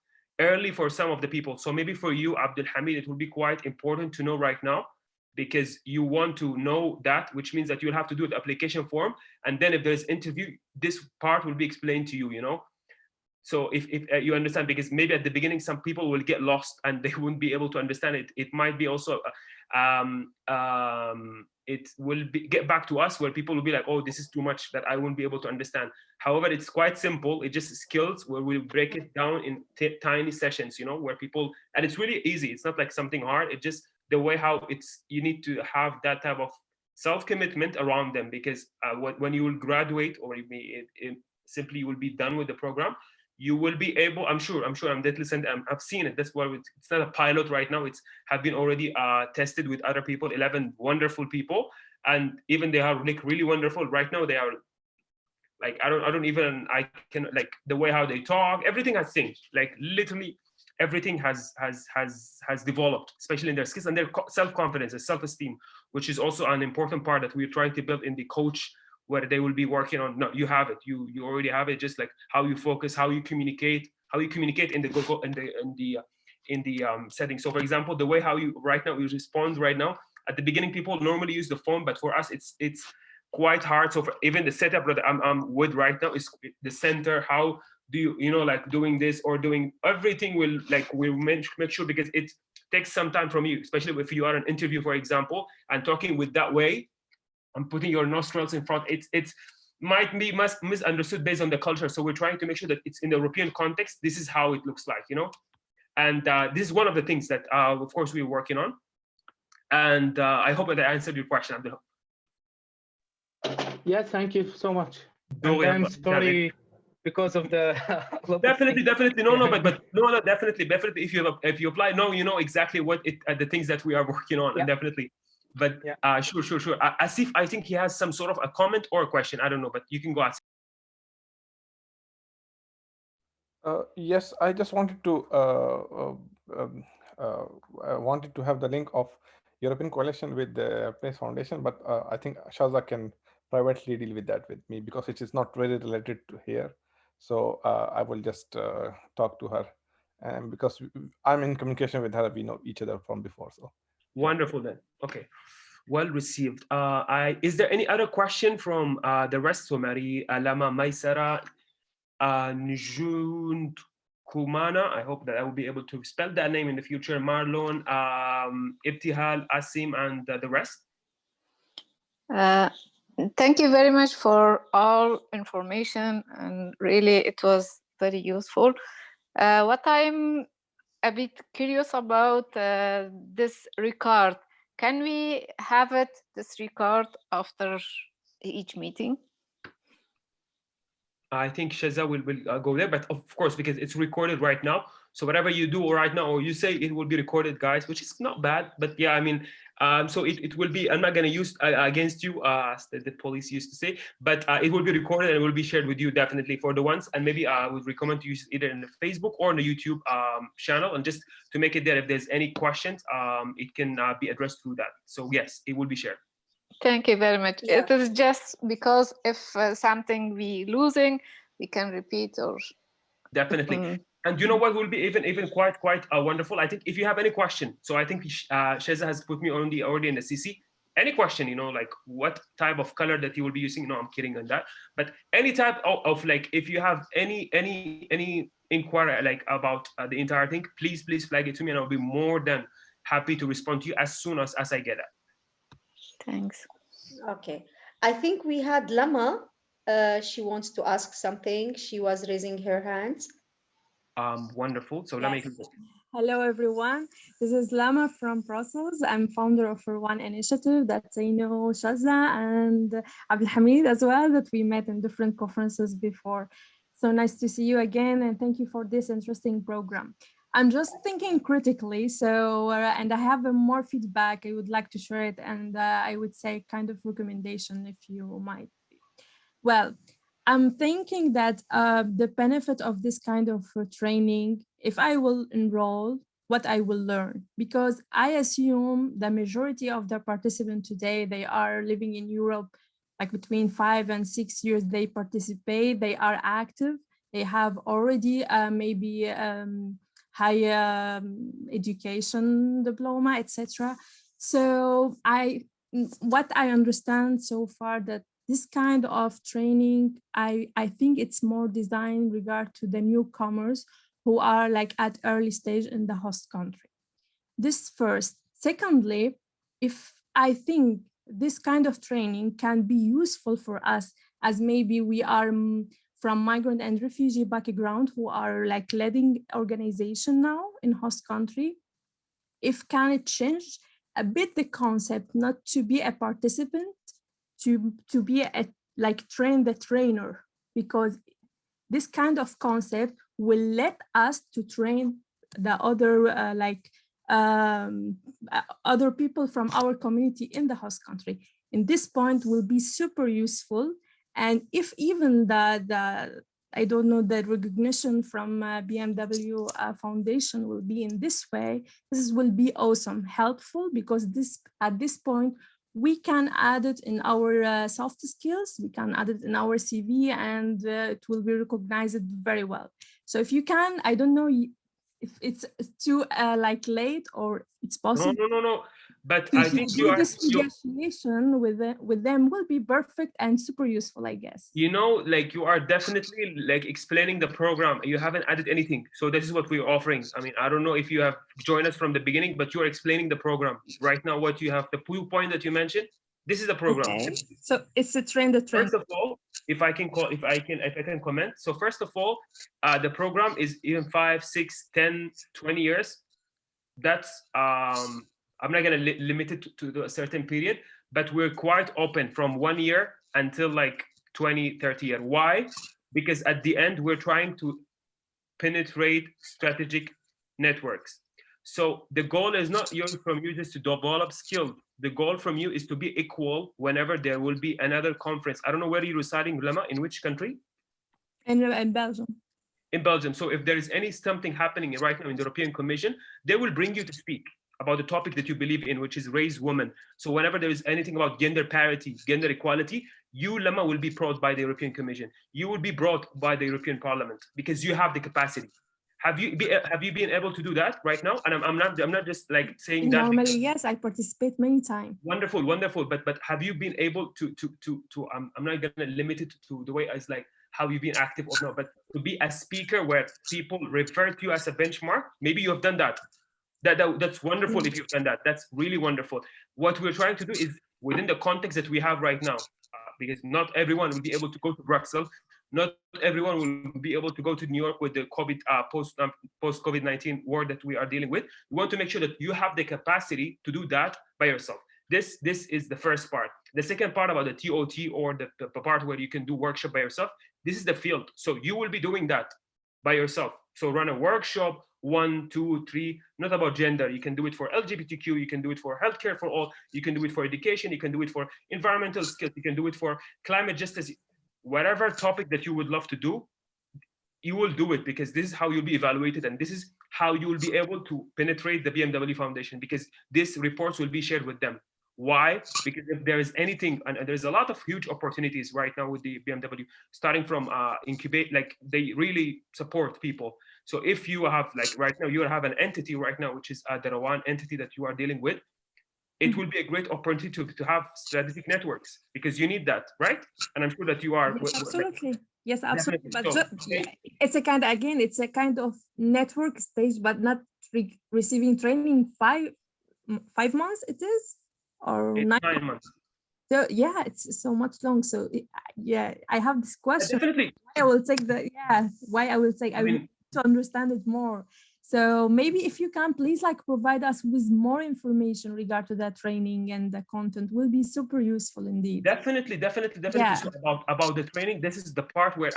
early for some of the people. So maybe for you, Abdul Hamid, it will be quite important to know right now because you want to know that, which means that you'll have to do the application form. And then if there's interview, this part will be explained to you, you know? So if you understand, because maybe at the beginning, some people will get lost and they won't be able to understand it. It might be also, it will get back to us where people will be like, oh, this is too much that I won't be able to understand. However, it's quite simple. It's just skills where we break it down in tiny sessions, you know, where people, and it's really easy. It's not like something hard. It's just the way how you need to have that type of self-commitment around them, because when you will graduate, or simply you will be done with the program, you will be able, I'm sure I'm dead listened, I've seen it. That's why it's not a pilot right now. It's have been already tested with other people, 11 wonderful people, and even they are like really wonderful right now. They are like, I can, like, the way how they talk, everything has changed. Like literally everything has developed, especially in their skills and their self-confidence and self-esteem, which is also an important part that we're trying to build in the coach, where they will be working on. No, you have it. You already have it. Just like how you focus, how you communicate in the setting. So for example, the way how you respond right now. At the beginning, people normally use the phone, but for us, it's quite hard. So for even the setup that I'm with right now is the center. How do you know, like doing this or doing everything will make sure, because it takes some time from you, especially if you are an interview, for example, and talking with that way. I'm putting your nostrils in front. It's might be misunderstood based on the culture. So we're trying to make sure that it's in the European context. This is how it looks like, you know. And this is one of the things that, of course, we're working on. And I hope that I answered your question, Abdul. Yeah, thank you so much. And I'm sorry because of the definitely. No, definitely. If you apply, no, you know exactly what the things that we are working on, and definitely. But sure. Asif, I think he has some sort of a comment or a question. I don't know, but you can go ask. Yes, I just wanted to have the link of European Coalition with the PACE Foundation, but I think Shaza can privately deal with that with me, because it is not really related to here. So I will just talk to her, and because I'm in communication with her, we know each other from before. So wonderful then. Okay, well received. Is there any other question from the rest? So Mary, Alama, Maisara, Njun Kumana, I hope that I will be able to spell that name in the future. Marlon, Ibtihal, Asim, and the rest. Thank you very much for all information, and really it was very useful. What I'm a bit curious about, this record. Can we have this record after each meeting? I think Shaza will go there, but of course, because it's recorded right now. So whatever you do right now, or you say, it will be recorded, guys, which is not bad. But yeah, I mean, so it will be, I'm not going to use against you, as the police used to say, but it will be recorded and it will be shared with you definitely for the ones. And maybe I would recommend to use either in the Facebook or on the YouTube channel, and just to make it there, if there's any questions, it can be addressed through that. So yes, it will be shared. Thank you very much. Yeah. It is just because if something we losing, we can repeat or definitely. And you know what will be even quite wonderful? I think if you have any question, so I think Sheza has put me already in the CC. Any question, you know, like what type of color that you will be using? No, I'm kidding on that. But any type of like, if you have any inquiry like about the entire thing, please flag it to me, and I'll be more than happy to respond to you as soon as I get it. Thanks. Okay, I think we had Lama. She wants to ask something. She was raising her hands. Wonderful. So yes. let me go. Hello, everyone. This is Lama from Brussels. I'm founder of One Initiative that I know Shaza and Abdelhamid as well, that we met in different conferences before. So nice to see you again, and thank you for this interesting program. I'm just thinking critically, so and I have more feedback. I would like to share it, and I would say kind of recommendation, if you might. Well, I'm thinking that the benefit of this kind of training, if I will enroll, what I will learn, because I assume the majority of the participants today, they are living in Europe, like between 5 and 6 years, they participate, they are active, they have already maybe higher education diploma, etc. So what I understand so far, that this kind of training, I think it's more designed regard to the newcomers who are like at early stage in the host country. This first. Secondly, if I think this kind of training can be useful for us, as maybe we are from migrant and refugee background who are like leading organization now in host country, if can it change a bit the concept, not to be a participant, to be a like train the trainer, because this kind of concept will let us to train the other other people from our community in the host country. In this point will be super useful. And if even the I don't know, the recognition from BMW Foundation will be in this way, this will be awesome, helpful, because this at this point, we can add it in our soft skills, we can add it in our CV, and it will be recognized very well. So if you can, I don't know if it's too like late or it's possible. No. But I think this negotiation with them will be perfect and super useful, I guess. You know, like you are definitely like explaining the program. You haven't added anything. So this is what we're offering. I mean, I don't know if you have joined us from the beginning, but you're explaining the program right now. What you have, the point that you mentioned, this is the program. Okay. So it's a trend. First of all, if I can comment. So first of all, the program is even 5, 6, 10, 20 years. That's I'm not gonna limit it to a certain period, but we're quite open from 1 year until like 20, 30 years. Why? Because at the end, we're trying to penetrate strategic networks. So the goal is not from you just to develop skills. The goal from you is to be equal whenever there will be another conference. I don't know where you're residing, Lama, in which country? In Belgium. In Belgium. So if there is something happening right now in the European Commission, they will bring you to speak about the topic that you believe in, which is raise women. So whenever there is anything about gender parity, gender equality, you, Lama, will be brought by the European Commission. You will be brought by the European Parliament because you have the capacity. Have you been able to do that right now? And I'm not just like saying that. Normally, yes, I participate many times. Wonderful. But have you been able to I'm not gonna limit it to the way as like how you've been active or not, but to be a speaker where people refer to you as a benchmark. Maybe you have done that. That's wonderful if you've done that. That's really wonderful. What we're trying to do is within the context that we have right now, because not everyone will be able to go to Brussels. Not everyone will be able to go to New York with the COVID post-COVID-19 war that we are dealing with. We want to make sure that you have the capacity to do that by yourself. This is the first part. The second part about the TOT or the part where you can do workshop by yourself, this is the field. So you will be doing that by yourself. So run a workshop, 1, 2, 3, not about gender. You can do it for LGBTQ, you can do it for healthcare for all, you can do it for education, you can do it for environmental skills, you can do it for climate justice. Whatever topic that you would love to do, you will do it because this is how you'll be evaluated and this is how you will be able to penetrate the BMW Foundation because these reports will be shared with them. Why? Because if there is anything, and there's a lot of huge opportunities right now with the BMW, starting from incubate, like they really support people. So if you have, like right now, you have an entity right now, which is the Rawan entity that you are dealing with, it will be a great opportunity to have strategic networks because you need that, right? And I'm sure that you are. Yes, absolutely. Yes, absolutely. But So, it's a kind of, again, it's a kind of network stage, but not receiving training 5 months it is, or 9 months. So yeah, it's so much long. So yeah, I have this question. Definitely. I will take why I will take, I mean, to understand it more. So maybe if you can please like provide us with more information regard to that training and the content will be super useful indeed. Definitely. Yeah. So about the training, this is the part where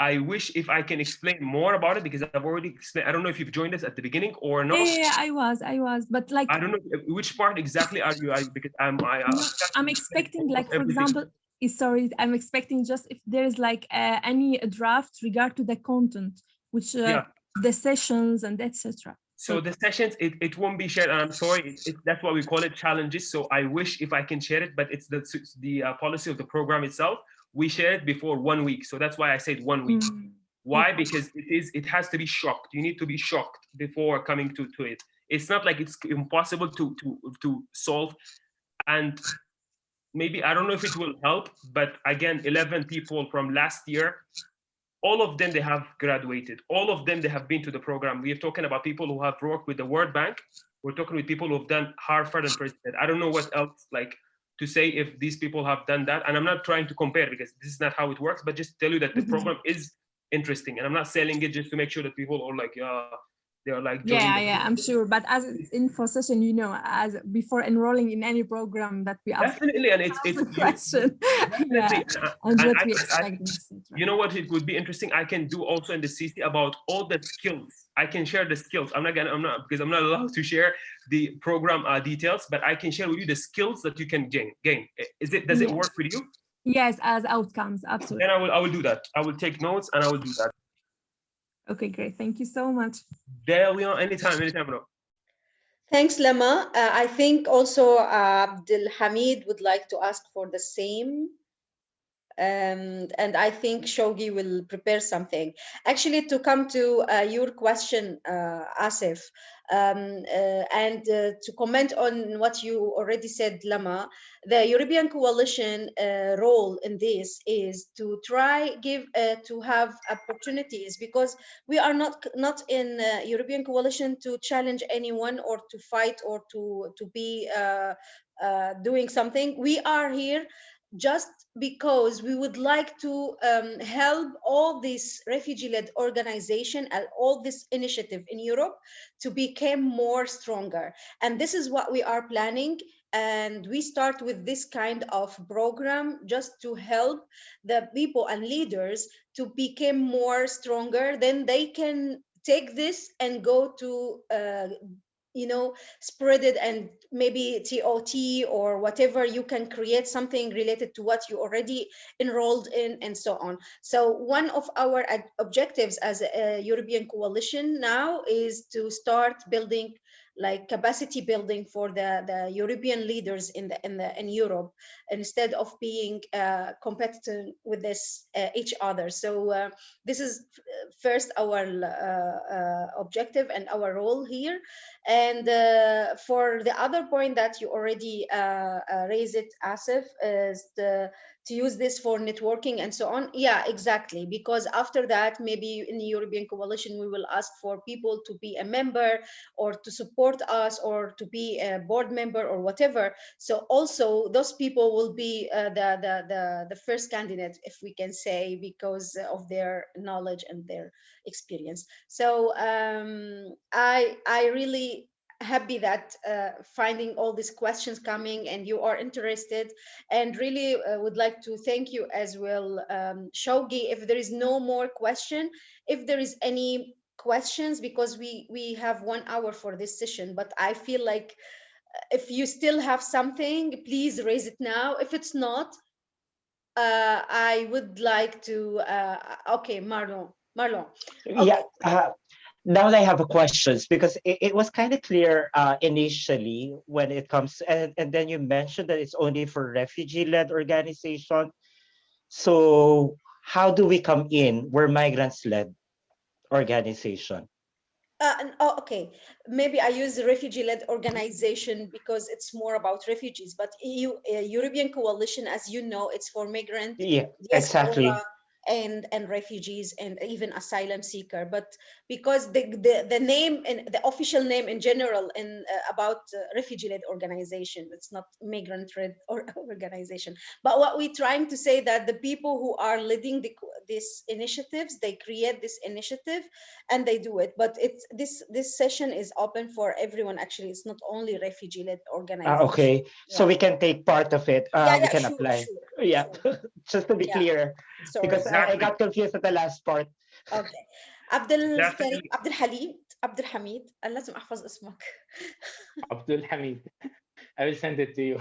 I wish if I can explain more about it because I've already explained. I don't know if you've joined us at the beginning or not. Yeah, I was, but like I don't know which part exactly are you? Because I'm expecting, like for example, sorry, I'm expecting just if there is like any draft regard to the content, which the sessions and etc. So the sessions, it won't be shared. And I'm sorry, that's why we call it challenges. So I wish if I can share it, but it's the policy of the program itself. We share it before 1 week. So that's why I said 1 week. Why? Because it has to be shocked. You need to be shocked before coming to it. It's not like it's impossible to solve. And maybe, I don't know if it will help, but again, 11 people from last year, all of them, they have graduated. All of them, they have been to the program. We are talking about people who have worked with the World Bank. We're talking with people who have done Harvard and Princeton. I don't know what else like to say if these people have done that. And I'm not trying to compare because this is not how it works, but just tell you that the program is interesting. And I'm not selling it just to make sure that people are like, they're like joining Yeah, the yeah, I'm sure. But as it's info session, you know, as before enrolling in any program that we ask definitely, and it's a question. definitely, Yeah, and and what I we can, expect, etc. you know what, it would be interesting. I can do also in the CC about all the skills. I can share the skills. I'm not because I'm not allowed to share the program details, but I can share with you the skills that you can gain. Does it Yes. work with you? Yes, as outcomes, absolutely. Then I will do that. I will take notes and I will do that. Okay, great. Thank you so much. There we are. Anytime, bro. Thanks, Lama. I think also Abdul Hamid would like to ask for the same. And I think Shogi will prepare something. Actually, to come to your question, Asif, and to comment on what you already said, Lama, the European coalition role in this is to try to have opportunities, because we are not in European coalition to challenge anyone or to fight or to be doing something. We are here just because we would like to help all this refugee-led organization and all this initiative in Europe to become more stronger. And this is what we are planning. And we start with this kind of program just to help the people and leaders to become more stronger. Then they can take this and go to spread it, and maybe TOT or whatever, you can create something related to what you already enrolled in and so on. So one of our objectives as a European coalition now is to start building like capacity building for the European leaders in Europe, instead of being competitive with each other. So this is first our objective and our role here. And for the other point that you already raised it, Asif, is to use this for networking and so on. Yeah, exactly. Because after that, maybe in the European coalition, we will ask for people to be a member or to support us or to be a board member or whatever. So also those people will be the first candidate, if we can say, because of their knowledge and their experience. So I really happy that finding all these questions coming and you are interested, and really would like to thank you as well, Shogi. If there is no more question, if there is any questions, because we have 1 hour for this session, but I feel like if you still have something, please raise it now. If it's not, I would like to okay, Marlon. Okay. Yeah. Now I have a questions, because it was kind of clear initially when it comes, and then you mentioned that it's only for refugee-led organization. So how do we come in? We're migrants-led organization. Okay, maybe I use the refugee-led organization because it's more about refugees, but European coalition, as you know, it's for migrant, Yeah, diaspora, exactly. and refugees and even asylum seeker. But because the name and the official name in general in about refugee-led organization, it's not migrant-led or organization. But what we're trying to say that the people who are leading these initiatives, they create this initiative and they do it. But it's this session is open for everyone. Actually, it's not only refugee-led organization. Okay, so Yeah. we can take part of it. We can Sure, apply. sure, Yeah, sure. just to be Yeah. clear, Sorry. because I got confused at the last part. اوكي. عبد الكريم، Definitely. عبد الحليم، عبد الحميد، انا لازم احفظ اسمك. Abdul Hamid. I will send it to you.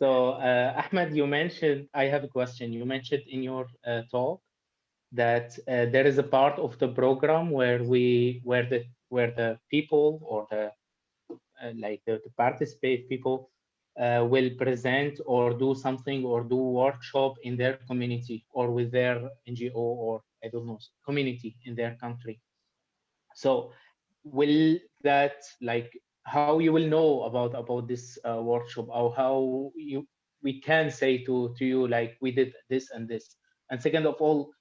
uh, Ahmed, you mentioned, I have a question. You mentioned in your talk that there is a part of the program where the people or the participate people will present or do something or do workshop in their community or with their NGO or I don't know community in their country. So will that like how you will know about this workshop, or how we can say to you like we did this and this. And second of all,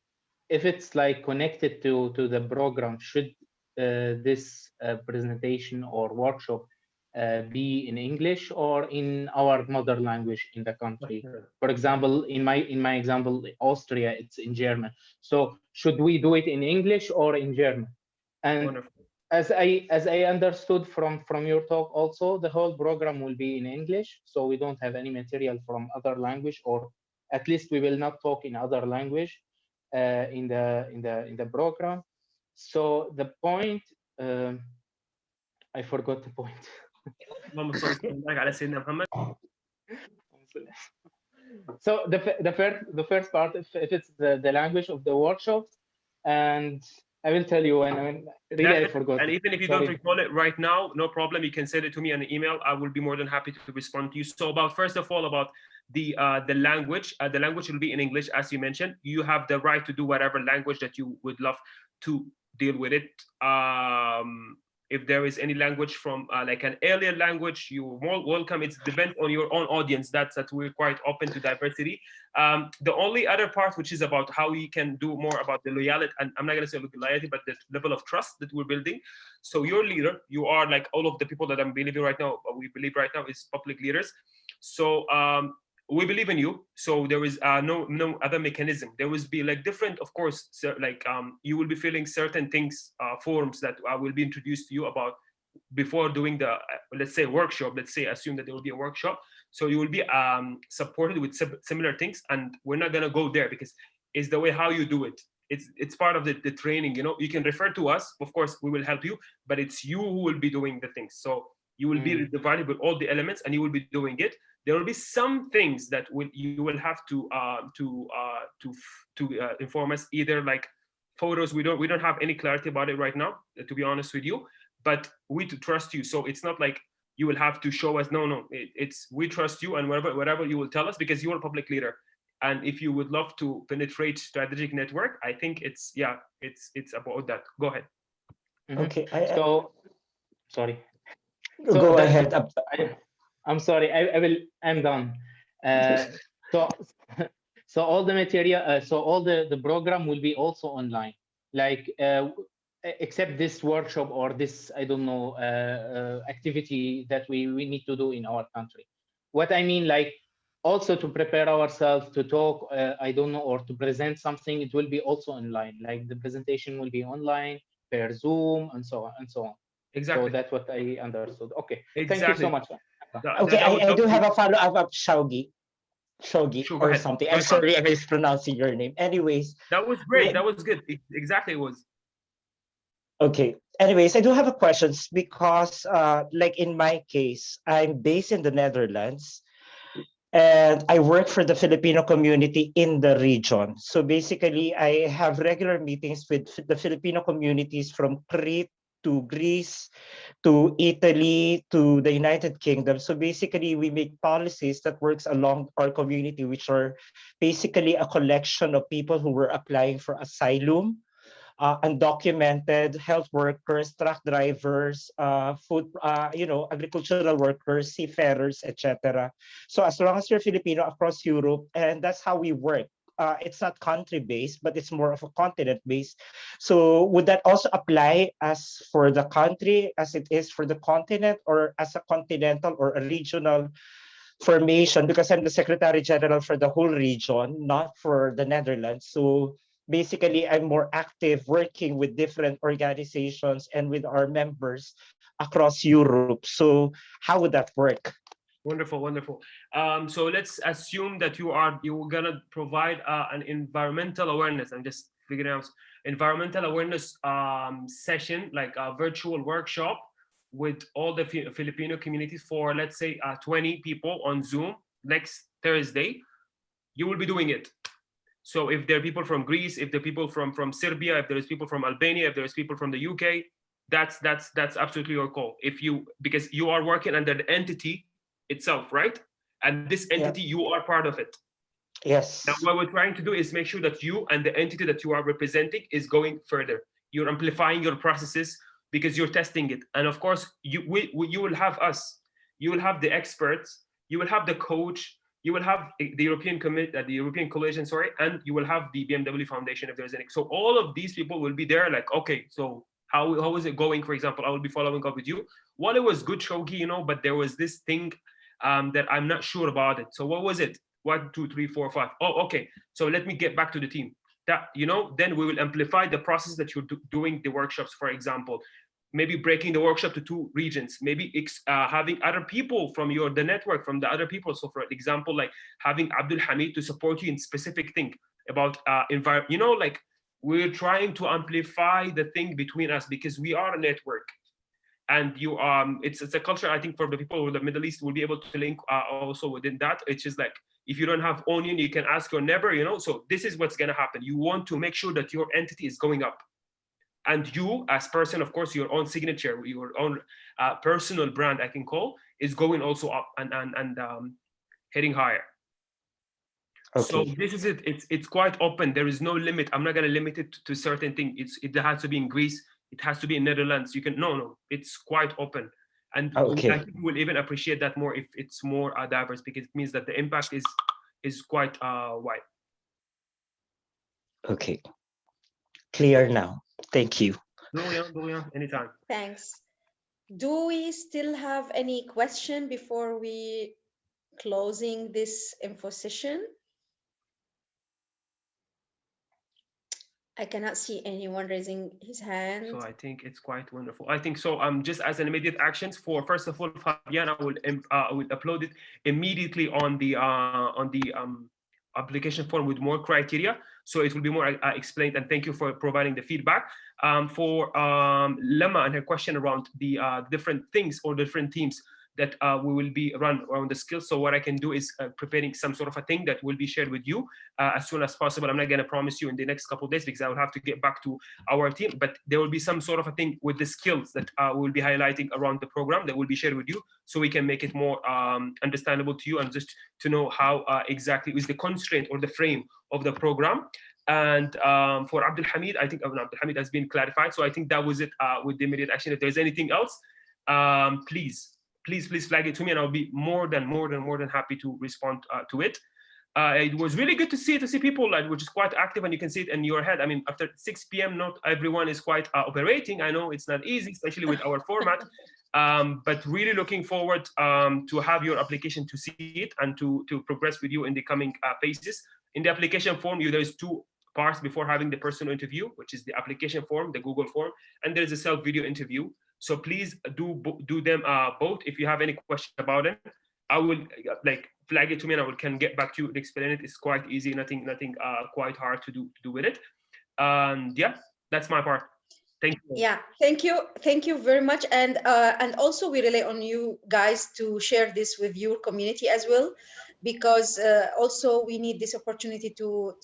if it's like connected to the program, should this presentation or workshop be in English or in our mother language in the country? For example, in my example, Austria, it's in German. So should we do it in English or in German? And Wonderful. as I understood from your talk, also the whole program will be in English, so we don't have any material from other language, or at least we will not talk in other language in the program. So the point, I forgot the point. اللهم صل وسلم وبارك على سيدنا محمد. So the first part, if it's the language of the workshop, and I will tell you when really I Definitely. forgot. And even if you Sorry. don't recall it right now, no problem. You can send it to me on an email. I will be more than happy to respond to you. So about, first of all, about the language. The language will be in English, as you mentioned. You have the right to do whatever language that you would love to deal with it. If there is any language from like an alien language, you're more welcome. It depends on your own audience. That we're quite open to diversity. The only other part, which is about how we can do more about the loyalty, and I'm not going to say loyalty, but the level of trust that we're building. So your leader, you are like all of the people that I'm believing right now, we believe right now is public leaders. So we believe in you. So there is no other mechanism. There will be like different, of course, so like you will be filling certain things, forms that will be introduced to you about before doing the, let's say, workshop. Let's say, assume that there will be a workshop. So you will be supported with similar things, and we're not gonna go there because it's the way how you do it. It's part of the training. You know, you can refer to us. Of course, we will help you, but it's you who will be doing the things. So you will be divided with all the elements, and you will be doing it. There will be some things that you will have to inform us, either like photos. We don't have any clarity about it right now, to be honest with you. But we trust you, so it's not like you will have to show us. No, it's we trust you, and whatever you will tell us, because you're a public leader. And if you would love to penetrate strategic network, I think it's about that. Go ahead. Okay. So sorry. So Go ahead. I'm sorry. I'm done. So all the material, so all the program will be also online, like except this workshop or this, I don't know, activity that we need to do in our country. What I mean, like also to prepare ourselves to talk, I don't know, or to present something, it will be also online. Like the presentation will be online per Zoom and so on and so on. Exactly. So that's what I understood. Okay. Exactly. Thank you so much. Okay, I do have a follow-up of Shogi Sure, go or ahead. something. I'm sorry if I'm mispronouncing your name. Anyways. That was great. That was good. Exactly, it was. Okay. Anyways, I do have a questions because like in my case, I'm based in the Netherlands and I work for the Filipino community in the region. So basically, I have regular meetings with the Filipino communities from Crete to Greece, to Italy, to the United Kingdom. So basically, we make policies that works along our community, which are basically a collection of people who were applying for asylum, undocumented health workers, truck drivers, food, agricultural workers, seafarers, etc. So as long as you're Filipino across Europe, and that's how we work. It's not country-based, but it's more of a continent-based. So would that also apply as for the country as it is for the continent, or as a continental or a regional formation? Because I'm the Secretary General for the whole region, not for the Netherlands. So basically, I'm more active working with different organizations and with our members across Europe. So how would that work? Wonderful, wonderful. So let's assume that you're gonna provide an environmental awareness. I'm just figuring out environmental awareness session, like a virtual workshop with all the Filipino communities for, let's say, 20 people on Zoom next Thursday. You will be doing it. So if there are people from Greece, if there are people from Serbia, if there is people from Albania, if there is people from the UK, that's absolutely your call. Because you are working under the entity itself, right? And this entity, you are part of it. Yes. Now, what we're trying to do is make sure that you and the entity that you are representing is going further. You're amplifying your processes, because you're testing it. And of course, you will have us, you will have the experts, you will have the coach, you will have the European the European Coalition, sorry, and you will have the BMW Foundation if there's any. So all of these people will be there, like, okay, so how is it going? For example, I will be following up with you. Well, it was good, Shogi, you know, but there was this thing that I'm not sure about it. So what was it? 1, 2, 3, 4, 5. Oh, okay. So let me get back to the team. That, you know, then we will amplify the process that you're doing the workshops, for example. Maybe breaking the workshop to 2 regions, maybe having other people from the network, from the other people. So for example, like having Abdul Hamid to support you in specific thing about environment, you know, like we're trying to amplify the thing between us because we are a network. And you it's a culture, I think, for the people of the Middle East will be able to link also within that. It's just like, if you don't have onion, you can ask your neighbor, you know. So this is what's going to happen. You want to make sure that your entity is going up. And you, as person, of course, your own signature, your own personal brand, I can call, is going also up and heading higher. Okay. So this is it. It's quite open. There is no limit. I'm not going to limit it to certain thing. It has to be in Greece. It has to be in Netherlands. You can no. It's quite open, and okay. I think we'll even appreciate that more if it's more diverse, because it means that the impact is quite wide. Okay, clear now. Thank you. Dorian, anytime. Thanks. Do we still have any question before we closing this info session? I cannot see anyone raising his hand. So I think it's quite wonderful. I think so. Just as an immediate actions for, first of all, Fabian, I will upload it immediately on the application form with more criteria, so it will be more explained. And thank you for providing the feedback. For Lama and her question around the different things or different teams that we will be run around the skills. So what I can do is preparing some sort of a thing that will be shared with you as soon as possible. I'm not going to promise you in the next couple of days because I will have to get back to our team, but there will be some sort of a thing with the skills that we'll be highlighting around the program that will be shared with you, so we can make it more understandable to you and just to know how exactly is the constraint or the frame of the program. And for Abdul Hamid, I think Abdul Hamid has been clarified. So I think that was it with the immediate action. If there's anything else, please flag it to me, and I'll be more than happy to respond to it. It was really good to see people which is quite active, and you can see it in your head. I mean, after 6 p.m., not everyone is quite operating. I know it's not easy, especially with our format, but really looking forward to have your application, to see it, and to progress with you in the coming phases. In the application form, there's 2 parts before having the personal interview, which is the application form, the Google form, and there's a self-video interview. So please do them both. If you have any question about it, I will flag it to me, and I can get back to you and explain it. It's quite easy, nothing quite hard to do with it. Yeah, that's my part. Thank you. Yeah, thank you very much. And also we rely on you guys to share this with your community as well, because also we need this opportunity to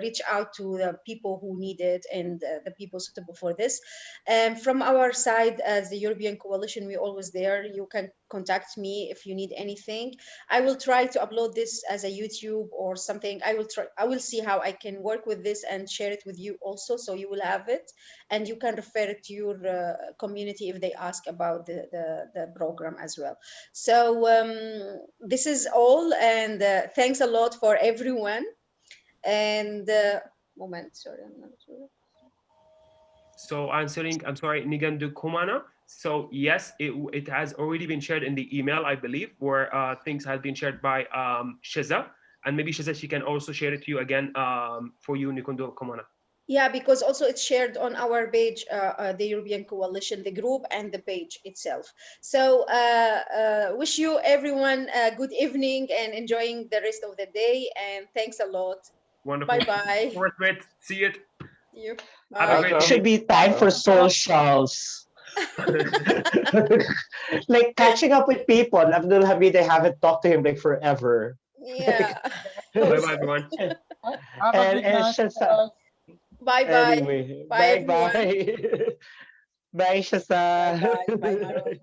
reach out to the people who need it and the people suitable for this. And from our side as the European Coalition, we're always there. You can contact me if you need anything. I will try to upload this as a YouTube or something. I will see how I can work with this and share it with you also, so you will have it and you can refer it to your community if they ask about the program as well. So this is all, and thanks a lot for everyone. And sorry, I'm not sure. So answering, I'm sorry, Nigandu Kumana. So yes, it has already been shared in the email, I believe, where things have been shared by Sheza, and maybe Sheza, she can also share it to you again for you, Nigandu Kumana. Yeah, because also it's shared on our page, the European Coalition, the group and the page itself. So wish you everyone a good evening and enjoying the rest of the day. And thanks a lot. Wonderful. Bye-bye. See you. You. It should be time for socials. Like catching up with people. Abdul Hamid, I haven't talked to him like forever. Yeah. Bye-bye, everyone. Bye-bye. Anyway, bye-bye. Bye, Shasa. Bye, Marwan.